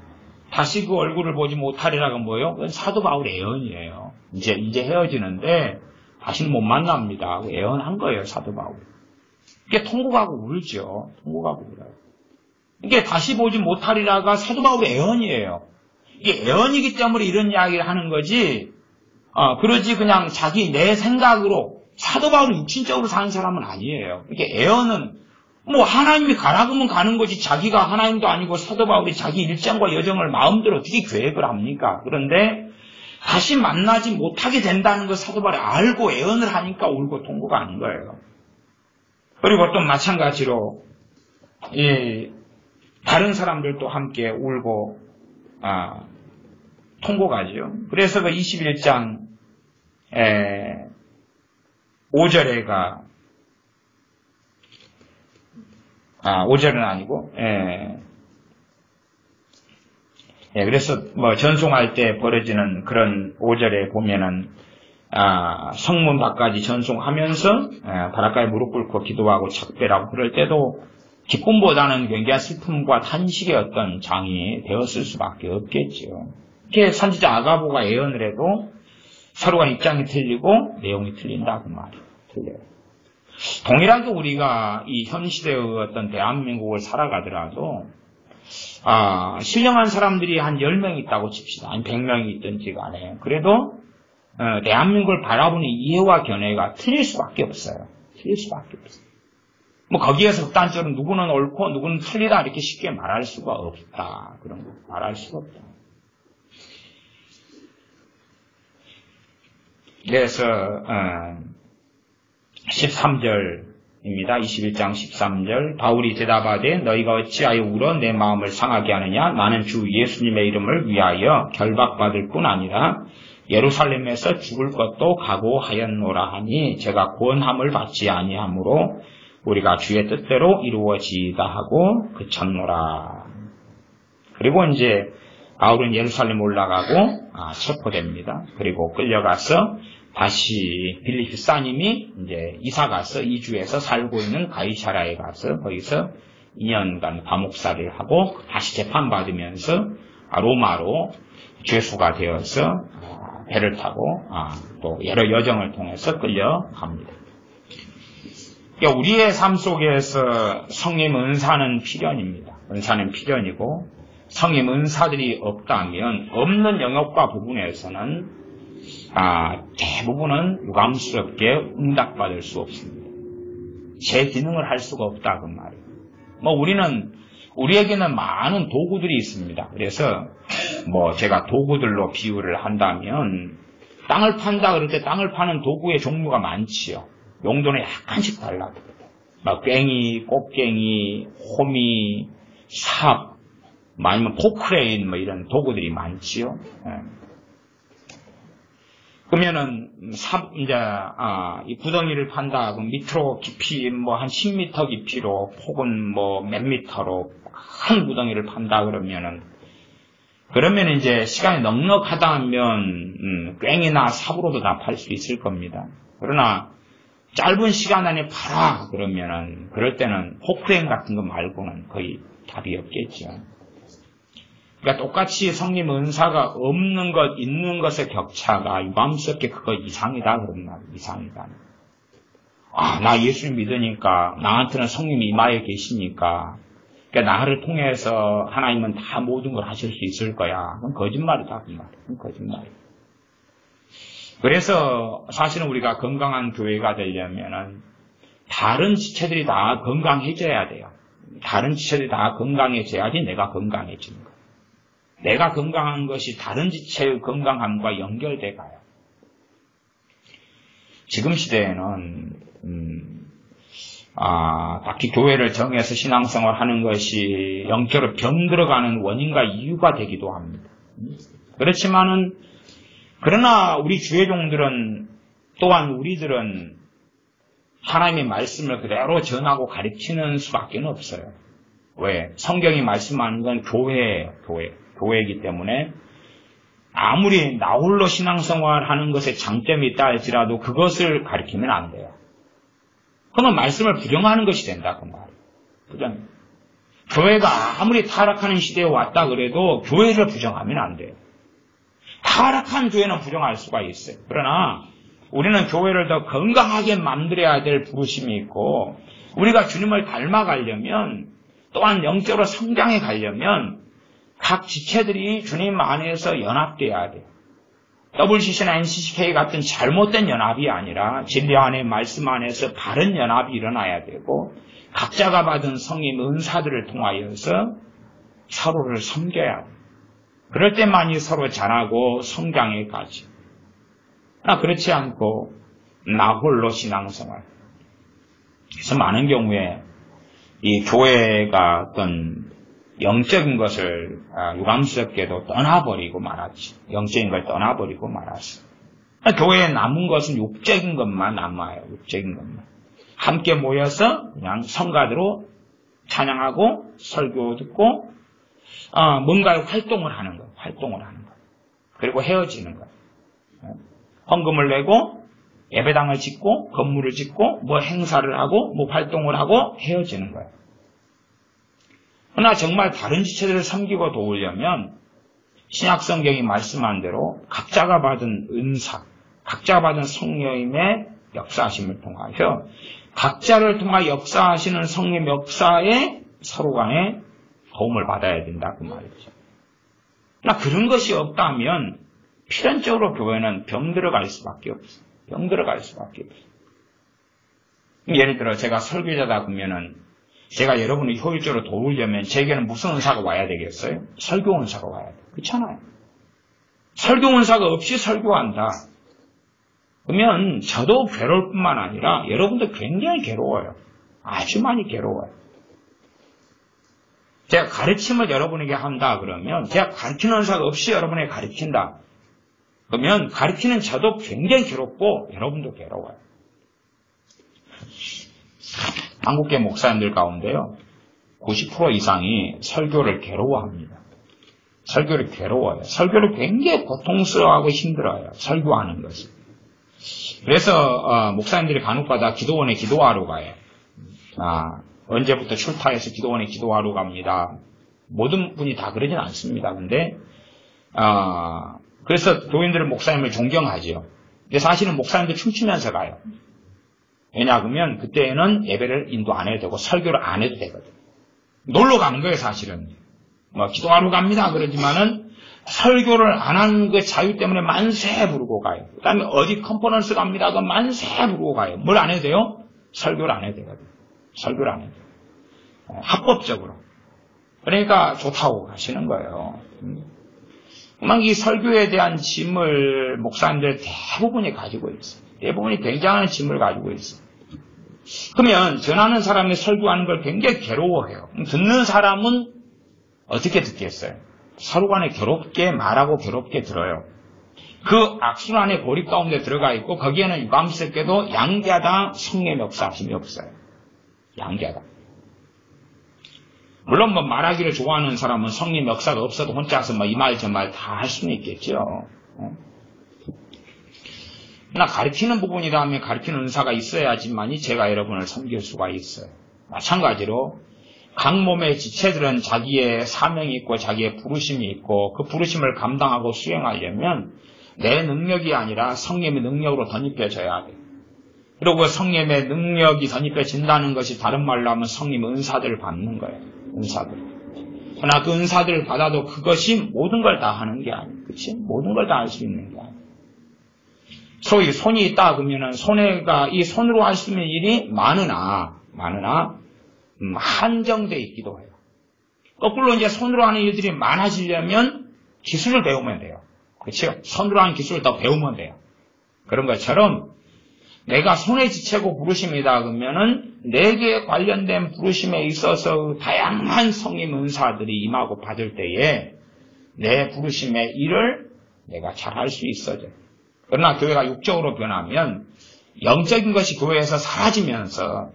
다시 그 얼굴을 보지 못하리라가 뭐예요? 그건 사도 바울의 애언이에요. 이제 헤어지는데 다시는 못 만납니다. 애언한 거예요, 사도 바울. 이게 통곡하고 울죠. 통곡하고 울어요. 이게 다시 보지 못하리라가 사도 바울의 애언이에요. 이게 애언이기 때문에 이런 이야기를 하는 거지, 그러지 그냥 자기 내 생각으로 사도 바울은 육신적으로 사는 사람은 아니에요. 이게 애언은 뭐 하나님이 가라 그러면 가는 거지 자기가 하나님도 아니고 사도 바울이 자기 일정과 여정을 마음대로 어떻게 계획을 합니까? 그런데 다시 만나지 못하게 된다는 걸 사도 바울이 알고 애언을 하니까 울고 통곡하는 거예요. 그리고 또 마찬가지로 다른 사람들도 함께 울고 통곡하죠. 그래서 그 21장 5절에가 5절은 아니고 그래서 뭐 전송할 때 벌어지는 그런 5절에 보면은 성문 밖까지 전송하면서 바닷가에 무릎 꿇고 기도하고 작별하고 그럴 때도 기쁨보다는 굉장히 슬픔과 탄식의 어떤 장이 되었을 수밖에 없겠죠. 이렇게 선지자 아가보가 예언을 해도 서로가 입장이 틀리고 내용이 틀린다 그 말이에요. 틀려요. 동일하게 우리가 이 현 시대의 어떤 대한민국을 살아가더라도 신령한 사람들이 한 10명 있다고 칩시다. 아니 100명이 있든지 간에 그래도 대한민국을 바라보는 이해와 견해가 틀릴 수밖에 없어요. 뭐 거기에서 극단적으로 누구는 옳고 누구는 틀리다 이렇게 쉽게 말할 수가 없다. 그런 거 말할 수가 없다. 그래서 13절입니다. 21장 13절 바울이 대답하되 너희가 어찌하여 울어 내 마음을 상하게 하느냐 나는 주 예수님의 이름을 위하여 결박받을 뿐 아니라 예루살렘에서 죽을 것도 각오하였노라 하니 제가 권함을 받지 아니하므로 우리가 주의 뜻대로 이루어지이다 하고 그쳤노라. 그리고 이제 바울은 예루살렘 올라가고 체포됩니다. 그리고 끌려가서 다시 빌립 사님이 이제 이사가서 이주에서 살고 있는 가이사라에 가서 거기서 2년간 감옥살이를 하고 다시 재판받으면서 로마로 죄수가 되어서 배를 타고 또 여러 여정을 통해서 끌려갑니다. 그러니까 우리의 삶 속에서 성령 은사는 필연입니다. 은사는 필연이고 성임 은사들이 없다면 없는 영역과 부분에서는 대부분은 유감스럽게 응답받을 수 없습니다. 제 기능을 할 수가 없다 그 말이에요. 우리에게는 많은 도구들이 있습니다. 그래서 제가 도구들로 비유를 한다면 땅을 판다 그럴 때 땅을 파는 도구의 종류가 많지요. 용도는 약간씩 달라요. 괭이, 꽃괭이, 호미, 삽, 아니면 포크레인 이런 도구들이 많지요. 그러면은 이 구덩이를 판다 그럼 밑으로 깊이 한 10m 깊이로 폭은 몇 미터로 큰 구덩이를 판다 그러면 이제 시간이 넉넉하다 하면 괭이나 삽으로도 다 팔 수 있을 겁니다. 그러나 짧은 시간 안에 팔아 그러면은 그럴 때는 포크레인 같은 거 말고는 거의 답이 없겠죠. 그러니까 똑같이 성님 은사가 없는 것, 있는 것의 격차가 유감스럽게 그거 이상이다 그런 말, 이상이다. 나 예수님 믿으니까 나한테는 성님이 이마에 계시니까 그러니까 나를 통해서 하나님은 다 모든 걸 하실 수 있을 거야. 그건 거짓말이다 그 말. 그건 거짓말이야. 그래서 사실은 우리가 건강한 교회가 되려면은 다른 지체들이 다 건강해져야 돼요. 다른 지체들이 다 건강해져야지 내가 건강해지는 거예요. 내가 건강한 것이 다른 지체의 건강함과 연결돼 가요. 지금 시대에는 딱히 교회를 정해서 신앙생활 하는 것이 영적으로 병들어가는 원인과 이유가 되기도 합니다. 그렇지만은 그러나 우리 주의 종들은 또한 우리들은 하나님의 말씀을 그대로 전하고 가르치는 수밖에 없어요. 왜? 성경이 말씀하는 건 교회예요. 교회이기 때문에 아무리 나홀로 신앙생활 하는 것에 장점이 있다 할지라도 그것을 가르치면 안 돼요. 그러면 말씀을 부정하는 것이 된다 그 말이에요. 부정. 교회가 아무리 타락하는 시대에 왔다 그래도 교회를 부정하면 안 돼요. 타락한 교회는 부정할 수가 있어요. 그러나 우리는 교회를 더 건강하게 만들어야 될 부르심이 있고 우리가 주님을 닮아가려면 또한 영적으로 성장해 가려면 각 지체들이 주님 안에서 연합돼야 돼요. WCC나 NCCK 같은 잘못된 연합이 아니라 진리 안에 말씀 안에서 바른 연합이 일어나야 되고 각자가 받은 성인 은사들을 통하여서 서로를 섬겨야 돼요. 그럴 때만이 서로 자라고 성장해 가지. 그렇지 않고 나홀로 신앙생활. 그래서 많은 경우에 이 교회가 어떤 영적인 것을 유감스럽게도 떠나버리고 말았지. 영적인 걸 떠나버리고 말았어. 교회에 남은 것은 육적인 것만 남아요. 육적인 것만. 함께 모여서 그냥 성가대로 찬양하고 설교 듣고 뭔가의 활동을 하는 거예요. 활동을 하는 거예요. 그리고 헤어지는 거예요. 헌금을 내고 예배당을 짓고 건물을 짓고 행사를 하고 활동을 하고 헤어지는 거예요. 그러나 정말 다른 지체들을 섬기고 도우려면 신약 성경이 말씀한 대로 각자가 받은 은사, 각자가 받은 성령님의 역사하심을 통하여 각자를 통하 역사하시는 성령 역사에 서로 간에 도움을 받아야 된다 그 말이죠. 그러나 그런 것이 없다면 필연적으로 교회는 병들어갈 수밖에 없어요. 병들어갈 수밖에 없어요. 예를 들어 제가 설교자다 그러면은 제가 여러분을 효율적으로 도우려면 제게는 무슨 은사가 와야 되겠어요? 설교 은사가 와야 돼요. 그렇잖아요. 설교 은사가 없이 설교한다. 그러면 저도 괴로울 뿐만 아니라 여러분도 굉장히 괴로워요. 아주 많이 괴로워요. 제가 가르침을 여러분에게 한다 그러면 제가 가르치는 은사가 없이 여러분에게 가르친다. 그러면 가르치는 저도 굉장히 괴롭고 여러분도 괴로워요. 한국계 목사님들 가운데요. 90% 이상이 설교를 괴로워합니다. 설교를 괴로워요. 설교를 굉장히 고통스러워하고 힘들어요. 설교하는 것을. 그래서 목사님들이 간혹가다 기도원에 기도하러 가요. 언제부터 출타해서 기도원에 기도하러 갑니다. 모든 분이 다 그러진 않습니다. 근데 그래서 교인들은 목사님을 존경하죠. 근데 사실은 목사님들 춤추면서 가요. 왜냐 그러면 그때는 예배를 인도 안 해도 되고 설교를 안 해도 되거든. 놀러 가는 거예요, 사실은. 기도하러 갑니다. 그러지만은 설교를 안 하는 그 자유 때문에 만세 부르고 가요. 그 다음에 어디 컨퍼런스 갑니다. 그 만세 부르고 가요. 뭘 안 해도 돼요? 설교를 안 해도 되거든요. 설교를 안 해도 돼요. 합법적으로. 그러니까 좋다고 하시는 거예요. 막 이 설교에 대한 짐을 목사님들 대부분이 가지고 있어요. 대부분이 굉장한 짐을 가지고 있어요. 그러면 전하는 사람이 설교하는 걸 굉장히 괴로워해요. 듣는 사람은 어떻게 듣겠어요? 서로 간에 괴롭게 말하고 괴롭게 들어요. 그 악순환의 고립 가운데 들어가 있고 거기에는 유감스럽게도 양자다 성령의 역사심이 없어요. 양자다. 물론 말하기를 좋아하는 사람은 성령 역사가 없어도 혼자서 이 말 저 말 다 할 수는 있겠죠. 그러나 가르치는 부분이다 하면 가르치는 은사가 있어야지만이 제가 여러분을 섬길 수가 있어요. 마찬가지로 각 몸의 지체들은 자기의 사명이 있고 자기의 부르심이 있고 그 부르심을 감당하고 수행하려면 내 능력이 아니라 성령의 능력으로 덧입혀져야 돼요. 그리고 성령의 능력이 덧입혀진다는 것이 다른 말로 하면 성령 은사들을 받는 거예요. 은사들. 그러나 그 은사들을 받아도 그것이 모든 걸 다 하는 게 아니에요. 그치? 모든 걸 다 할 수 있는 게 아니에요. 소위 손이 있다 그러면은 이 손으로 할 수 있는 일이 많으나 한정되어 있기도 해요. 거꾸로 이제 손으로 하는 일들이 많아지려면 기술을 배우면 돼요. 그렇죠? 손으로 하는 기술을 더 배우면 돼요. 그런 것처럼 내가 손에 지체고 부르심이다 그러면은 내게 관련된 부르심에 있어서 다양한 성령 은사들이 임하고 받을 때에 내 부르심의 일을 내가 잘 할 수 있어져요. 그러나 교회가 육적으로 변하면 영적인 것이 교회에서 사라지면서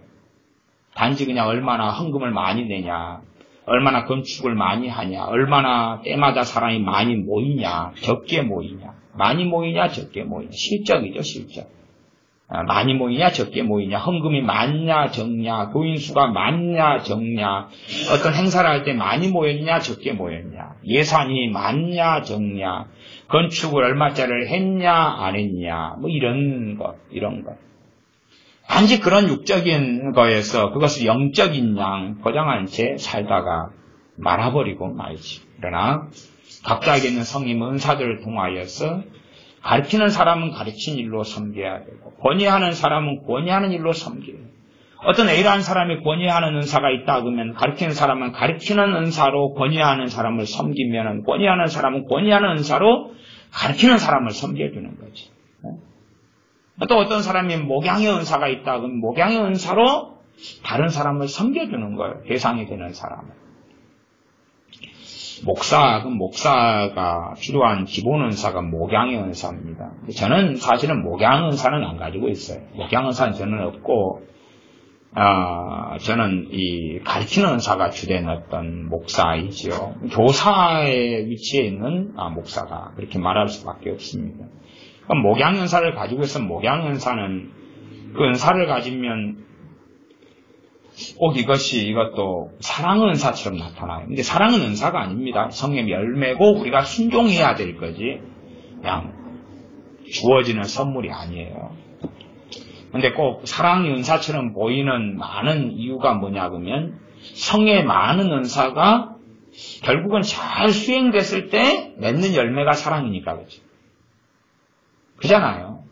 단지 그냥 얼마나 헌금을 많이 내냐, 얼마나 건축을 많이 하냐, 얼마나 때마다 사람이 많이 모이냐, 적게 모이냐, 많이 모이냐, 적게 모이냐, 실적이죠, 실적. 많이 모이냐, 적게 모이냐, 헌금이 많냐, 적냐, 교인 수가 많냐, 적냐, 어떤 행사를 할 때 많이 모였냐, 적게 모였냐, 예산이 많냐, 적냐, 건축을 얼마짜리를 했냐, 안 했냐, 이런 것. 단지 그런 육적인 거에서 그것을 영적인 양 포장한 채 살다가 말아버리고 말지. 그러나 각자에게 있는 성령 은사들을 통하여서 가르치는 사람은 가르치는 일로 섬겨야 되고 권위하는 사람은 권위하는 일로 섬겨야 돼요. 어떤 A라는 사람이 권위하는 은사가 있다 그러면 가르치는 사람은 가르치는 은사로 권위하는 사람을 섬기면 권위하는 사람은 권위하는 은사로 가르치는 사람을 섬겨주는 거지. 또 어떤 사람이 목양의 은사가 있다 그러면 목양의 은사로 다른 사람을 섬겨주는 거예요. 대상이 되는 사람을. 목사가 필요한 기본 은사가 목양의 은사입니다. 저는 사실은 목양 은사는 안 가지고 있어요. 목양 은사는 저는 없고, 저는 이 가르치는 은사가 주된 어떤 목사이지요. 교사의 위치에 있는 목사가 그렇게 말할 수밖에 없습니다. 목양 은사를 가지고 있으면 목양 은사는 그 은사를 가지면 꼭 이것도 사랑의 은사처럼 나타나요. 근데 사랑은 은사가 아닙니다. 성령의 열매고 우리가 순종해야 될 거지 그냥 주어지는 선물이 아니에요. 근데 꼭 사랑의 은사처럼 보이는 많은 이유가 뭐냐 그러면 성령의 많은 은사가 결국은 잘 수행됐을 때 맺는 열매가 사랑이니까 그렇죠. 그잖아요.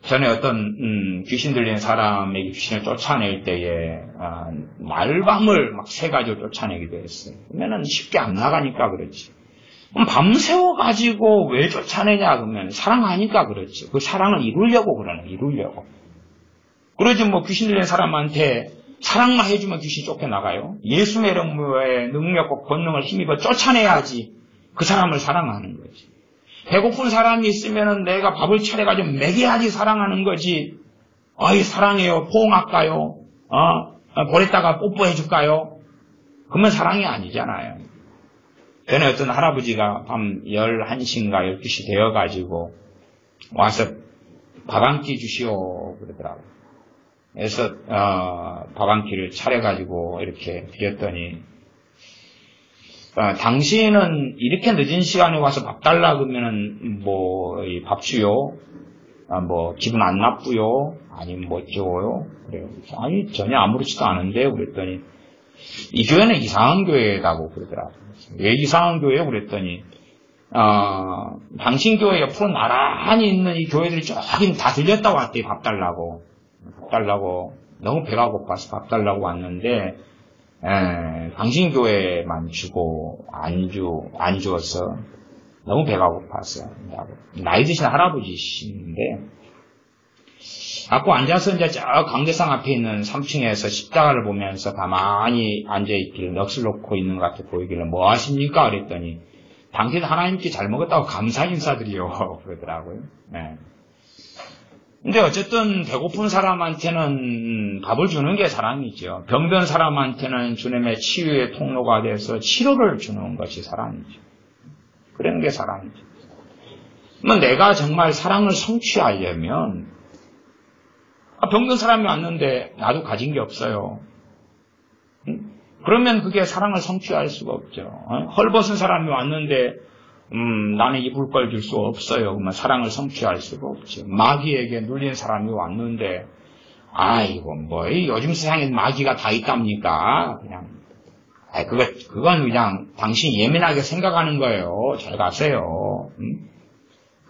전에 어떤 귀신 들린 사람에게 귀신을 쫓아낼 때에 날밤을 막 새 가지고 쫓아내기도 했어요. 그러면은 쉽게 안 나가니까 그렇지. 그럼 밤새워 가지고 왜 쫓아내냐 그러면 사랑하니까 그렇지. 그 사랑을 이루려고 그러는 이루려고. 그러지 귀신 들린 사람한테 사랑만 해주면 귀신이 쫓겨나가요. 예수의 이름의 능력과 권능을 힘입어 쫓아내야지 그 사람을 사랑하는 거지. 배고픈 사람이 있으면은 내가 밥을 차려가지고 먹여야지 사랑하는 거지. 사랑해요. 포옹할까요? 보냈다가 뽀뽀해줄까요? 그러면 사랑이 아니잖아요. 전에 어떤 할아버지가 밤 11시인가 12시 되어가지고 와서 밥 한 끼 주시오 그러더라고요. 그래서 밥 한 끼를 차려가지고 이렇게 드렸더니 당신은 이렇게 늦은 시간에 와서 밥 달라 그러면은 밥 주요? 뭐 기분 안 나쁘요? 아니면 뭐 어쩌고요? 그래요. 아니 전혀 아무렇지도 않은데요. 그랬더니 이 교회는 이상한 교회라고 그러더라고요. 왜 이상한 교회요? 그랬더니 당신 교회 옆으로 나란히 있는 이 교회들이 저긴 다 들렸다 왔대. 밥 달라고 너무 배가 고파서 밥 달라고 왔는데 당신 교회만 주고 안 주어서 너무 배가 고파서 나이 드신 할아버지신데 갖고 앉아서 이제 저 강대상 앞에 있는 3층에서 십자가를 보면서 가만히 앉아있기를 넋을 놓고 있는 것 같아 보이길래 뭐 하십니까? 그랬더니 당신 하나님께 잘 먹었다고 감사 인사드리요 그러더라고요. 근데 어쨌든 배고픈 사람한테는 밥을 주는 게 사랑이죠. 병든 사람한테는 주님의 치유의 통로가 돼서 치료를 주는 것이 사랑이죠. 그런 게 사랑이죠. 그러면 내가 정말 사랑을 성취하려면 병든 사람이 왔는데 나도 가진 게 없어요. 그러면 그게 사랑을 성취할 수가 없죠. 헐벗은 사람이 왔는데 나는 입을 걸 줄 수 없어요. 그러면 사랑을 성취할 수가 없죠. 마귀에게 눌린 사람이 왔는데 아이고 뭐 요즘 세상에 마귀가 다 있답니까? 그냥 그건 그냥 당신이 예민하게 생각하는 거예요. 잘 가세요.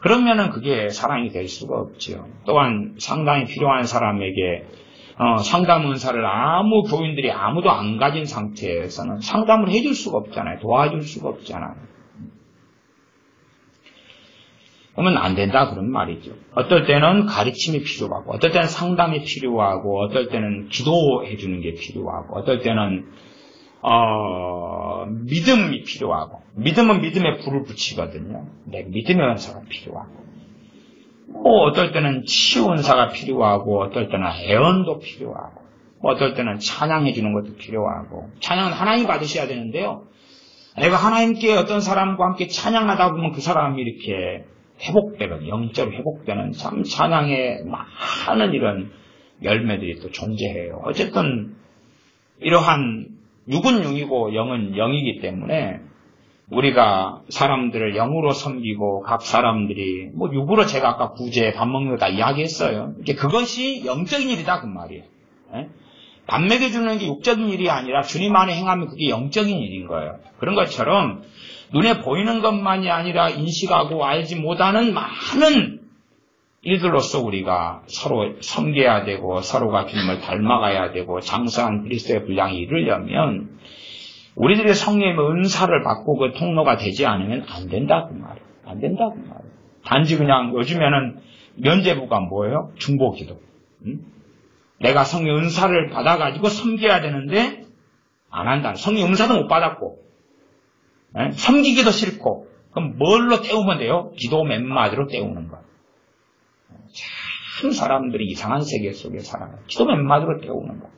그러면은 그게 사랑이 될 수가 없죠. 또한 상담이 필요한 사람에게 상담 은사를 아무 교인들이 아무도 안 가진 상태에서는 상담을 해줄 수가 없잖아요. 도와줄 수가 없잖아요. 그러면 안 된다 그런 말이죠. 어떨 때는 가르침이 필요하고 어떨 때는 상담이 필요하고 어떨 때는 기도해 주는 게 필요하고 어떨 때는 믿음이 필요하고 믿음은 믿음에 불을 붙이거든요. 믿음의 은사가 필요하고 어떨 때는 치유 은사가 필요하고 어떨 때는 애언도 필요하고 어떨 때는 찬양해 주는 것도 필요하고 찬양은 하나님 받으셔야 되는데요. 내가 하나님께 어떤 사람과 함께 찬양하다 보면 그 사람이 이렇게 회복되는 영적으로 회복되는 참 찬양의 많은 이런 열매들이 또 존재해요. 어쨌든 이러한 육은 육이고 영은 영이기 때문에 우리가 사람들을 영으로 섬기고 각 사람들이 뭐 육으로 제가 아까 구제 밥 먹는 거 다 이야기했어요. 그것이 영적인 일이다 그 말이에요. 밥 먹여주는 게 육적인 일이 아니라 주님 안에 행하면 그게 영적인 일인 거예요. 그런 것처럼 눈에 보이는 것만이 아니라 인식하고 알지 못하는 많은 일들로서 우리가 서로 섬겨야 되고 서로가 주님을 닮아가야 되고 장성한 그리스도의 분량이 이르려면 우리들의 성령의 은사를 받고 그 통로가 되지 않으면 안 된다 그 말이에요. 안 된다 그 말이에요. 단지 그냥 요즘에는 면제부가 뭐예요? 중보기도. 내가 성령 은사를 받아가지고 섬겨야 되는데 안 한다. 성령 은사도 못 받았고 섬기기도 싫고 그럼 뭘로 때우면 돼요? 기도 맨마디로 때우는 것. 참 사람들이 이상한 세계 속에 살아요. 기도 맨마디로 때우는 것.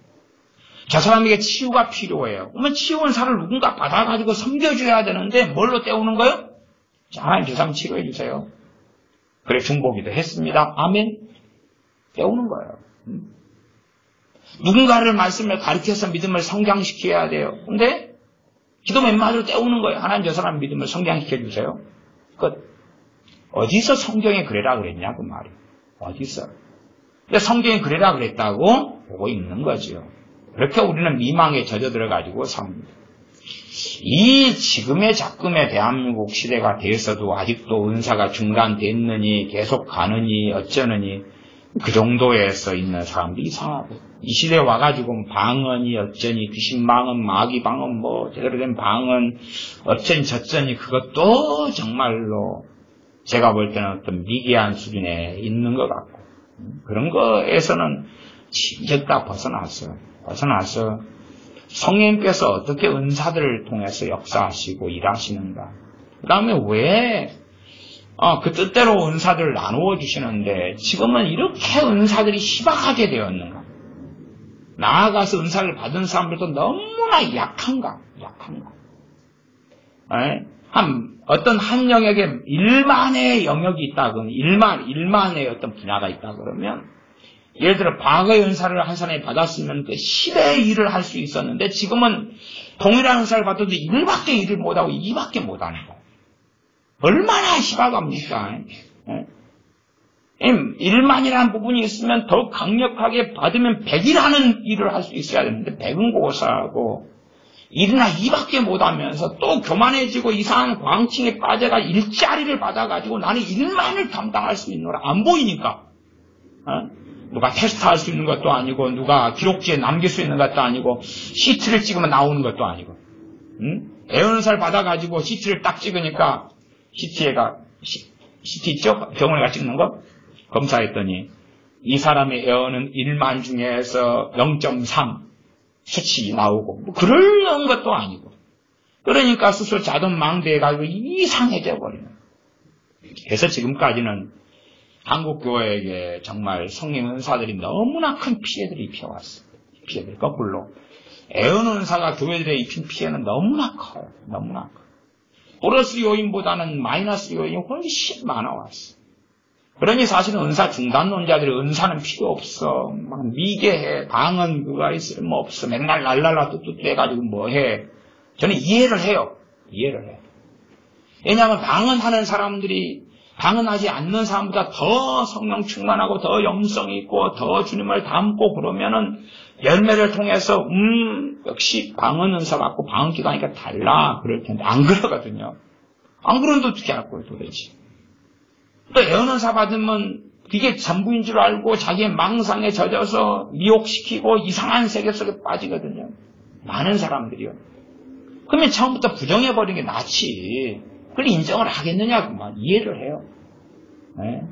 저 사람에게 치유가 필요해요. 그러면 치유 은사를 누군가 받아가지고 섬겨줘야 되는데 뭘로 때우는 거예요? 자, 하나님 저 사람 치료해 주세요. 그래 중보기도 했습니다. 아멘. 때우는 거예요. 누군가를 말씀을 가르쳐서 믿음을 성장시켜야 돼요. 근데 기도 맨마디로 때우는 거예요. 하나님 저 사람 믿음을 성장시켜 주세요. 어디서 성경에 그래라 그랬냐 그 말이에요. 어디서? 근데 성경에 그래라 그랬다고 보고 있는 거죠. 그렇게 우리는 미망에 젖어들어가지고 삽니다. 이 지금의 작금의 대한민국 시대가 돼서도 아직도 은사가 중단됐느니 계속 가느니 어쩌느니 그 정도에서 있는 사람들이 이상하고 이 시대에 와가지고 방언이 어쩌니 귀신방언 마귀방언 뭐 제대로 된 방언 어쩌니 저쩌니 그것도 정말로 제가 볼 때는 어떤 미개한 수준에 있는 것 같고 그런 거에서는 진짜 다 벗어나서 성령님께서 어떻게 은사들을 통해서 역사하시고 일하시는가. 그 다음에 왜 그 뜻대로 은사들을 나누어 주시는데 지금은 이렇게 은사들이 희박하게 되었는가. 나아가서 은사를 받은 사람들도 너무나 약한가. 어떤 한 영역에 1만의 영역이 있다 그러면 1만의 어떤 분야가 있다 그러면 예를 들어 과거의 은사를 한 사람이 받았으면 그 10의 일을 할 수 있었는데 지금은 동일한 은사를 받아도 1밖에 일을 못하고 2밖에 못하는 거예요. 얼마나 희박합니까? 1만이라는 부분이 있으면 더욱 강력하게 받으면 100일 하는 일을 할 수 있어야 되는데 100은 고사하고 1이나 2밖에 못하면서 또 교만해지고 이상한 광칭에 빠져가 일자리를 받아가지고 나는 1만을 담당할 수 있노라. 안 보이니까. 누가 테스트할 수 있는 것도 아니고 누가 기록지에 남길 수 있는 것도 아니고 시트를 찍으면 나오는 것도 아니고 애언사를 받아가지고 시트를 딱 찍으니까 시트 있죠? 병원에 가 찍는 거? 검사했더니 이 사람의 애언은 1만 중에서 0.3 수치 나오고 뭐 그런 것도 아니고 그러니까 스스로 자동망대해가지고 이상해져 버리는. 그래서 지금까지는 한국교회에게 정말 성령 은사들이 너무나 큰 피해들을 입혀왔어요. 피해들 거꾸로 애언 은사가 교회들에 입힌 피해는 너무나 커요. 너무나 커요. 플러스 요인보다는 마이너스 요인이 훨씬 많아왔어요. 그러니 사실은 은사 중단론자들이 은사는 필요 없어. 막 미개해. 방언 그거 있으면 없어. 맨날 랄랄라 뚜뚜뚜 해가지고 뭐해. 저는 이해를 해요. 이해를 해요. 왜냐하면 방언하는 사람들이 방언하지 않는 사람보다 더 성령 충만하고 더 영성이 있고 더 주님을 닮고 그러면은 열매를 통해서 역시 방언 은사 받고 방언 기도하니까 달라 그럴 텐데 안 그러거든요. 안 그런데 어떻게 할 거예요 도대체. 또 애언은사 받으면 그게 전부인 줄 알고 자기의 망상에 젖어서 미혹시키고 이상한 세계 속에 빠지거든요. 많은 사람들이요. 그러면 처음부터 부정해버리는 게 낫지. 그걸 인정을 하겠느냐고만 이해를 해요. 네?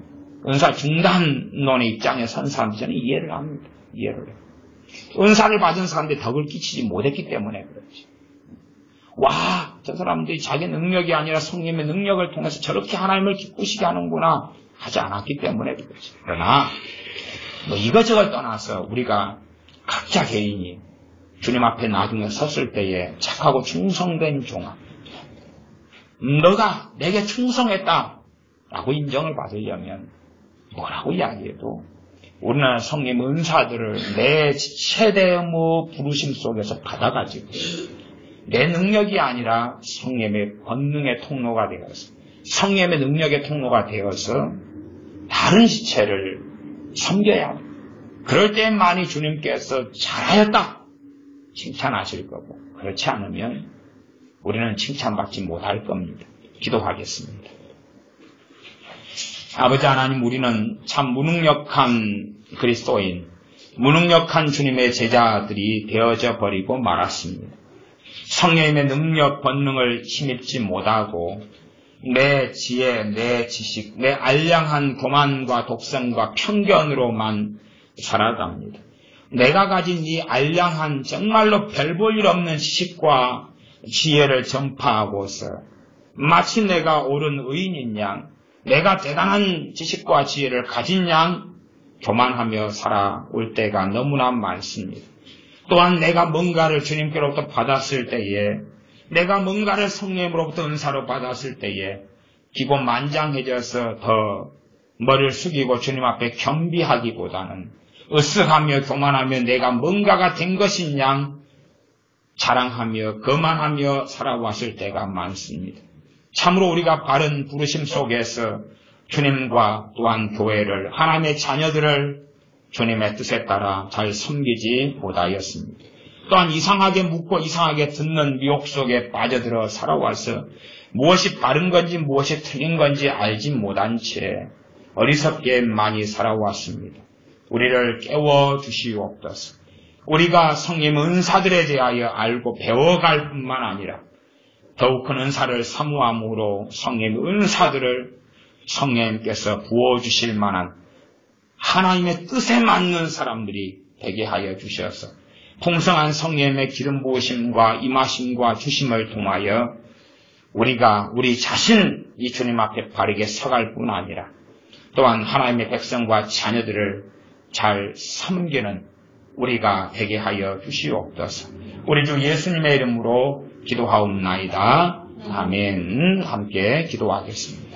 은사 중단론의 입장에 선 사람들 저는 이해를 합니다. 이해를 해요. 은사를 받은 사람들이 덕을 끼치지 못했기 때문에 그렇지. 와, 저 사람들이 자기 능력이 아니라 성령의 능력을 통해서 저렇게 하나님을 기쁘시게 하는구나 하지 않았기 때문에 그렇지. 그러나 뭐 이것저것 떠나서 우리가 각자 개인이 주님 앞에 나중에 섰을 때에 착하고 충성된 종아 너가 내게 충성했다 라고 인정을 받으려면 뭐라고 이야기해도 우리나라 성령 은사들을 내 최대의 부르심 속에서 받아가지고 내 능력이 아니라 성령의 권능의 통로가 되어서 성령의 능력의 통로가 되어서 다른 지체를 섬겨야 합니다. 그럴 때만이 주님께서 잘하였다 칭찬하실 거고 그렇지 않으면 우리는 칭찬받지 못할 겁니다. 기도하겠습니다. 아버지 하나님 우리는 참 무능력한 그리스도인 무능력한 주님의 제자들이 되어져 버리고 말았습니다. 성령의 능력, 권능을 힘입지 못하고 내 지혜, 내 지식, 내 알량한 교만과 독성과 편견으로만 살아갑니다. 내가 가진 이 알량한 정말로 별 볼 일 없는 지식과 지혜를 전파하고서 마치 내가 옳은 의인인 양, 내가 대단한 지식과 지혜를 가진 양 교만하며 살아올 때가 너무나 많습니다. 또한 내가 뭔가를 주님께로부터 받았을 때에 내가 뭔가를 성령으로부터 은사로 받았을 때에 기고만장해져서 더 머리를 숙이고 주님 앞에 겸비하기보다는 으쓱하며 교만하며 내가 뭔가가 된 것인 양 자랑하며 거만하며 살아왔을 때가 많습니다. 참으로 우리가 바른 부르심 속에서 주님과 또한 교회를 하나님의 자녀들을 주님의 뜻에 따라 잘 섬기지 못하였습니다. 또한 이상하게 묻고 이상하게 듣는 미혹 속에 빠져들어 살아와서 무엇이 바른 건지 무엇이 틀린 건지 알지 못한 채 어리석게 많이 살아왔습니다. 우리를 깨워주시옵소서. 우리가 성령 은사들에 대하여 알고 배워갈 뿐만 아니라 더욱 큰 은사를 사모함으로 성령 은사들을 성령님께서 부어주실 만한 하나님의 뜻에 맞는 사람들이 되게 하여 주셔서 풍성한 성령의 기름 부으심과 임하심과 주심을 통하여 우리가 우리 자신 이 주님 앞에 바르게 서갈 뿐 아니라 또한 하나님의 백성과 자녀들을 잘 섬기는 우리가 되게 하여 주시옵소서. 우리 주 예수님의 이름으로 기도하옵나이다. 아멘. 함께 기도하겠습니다.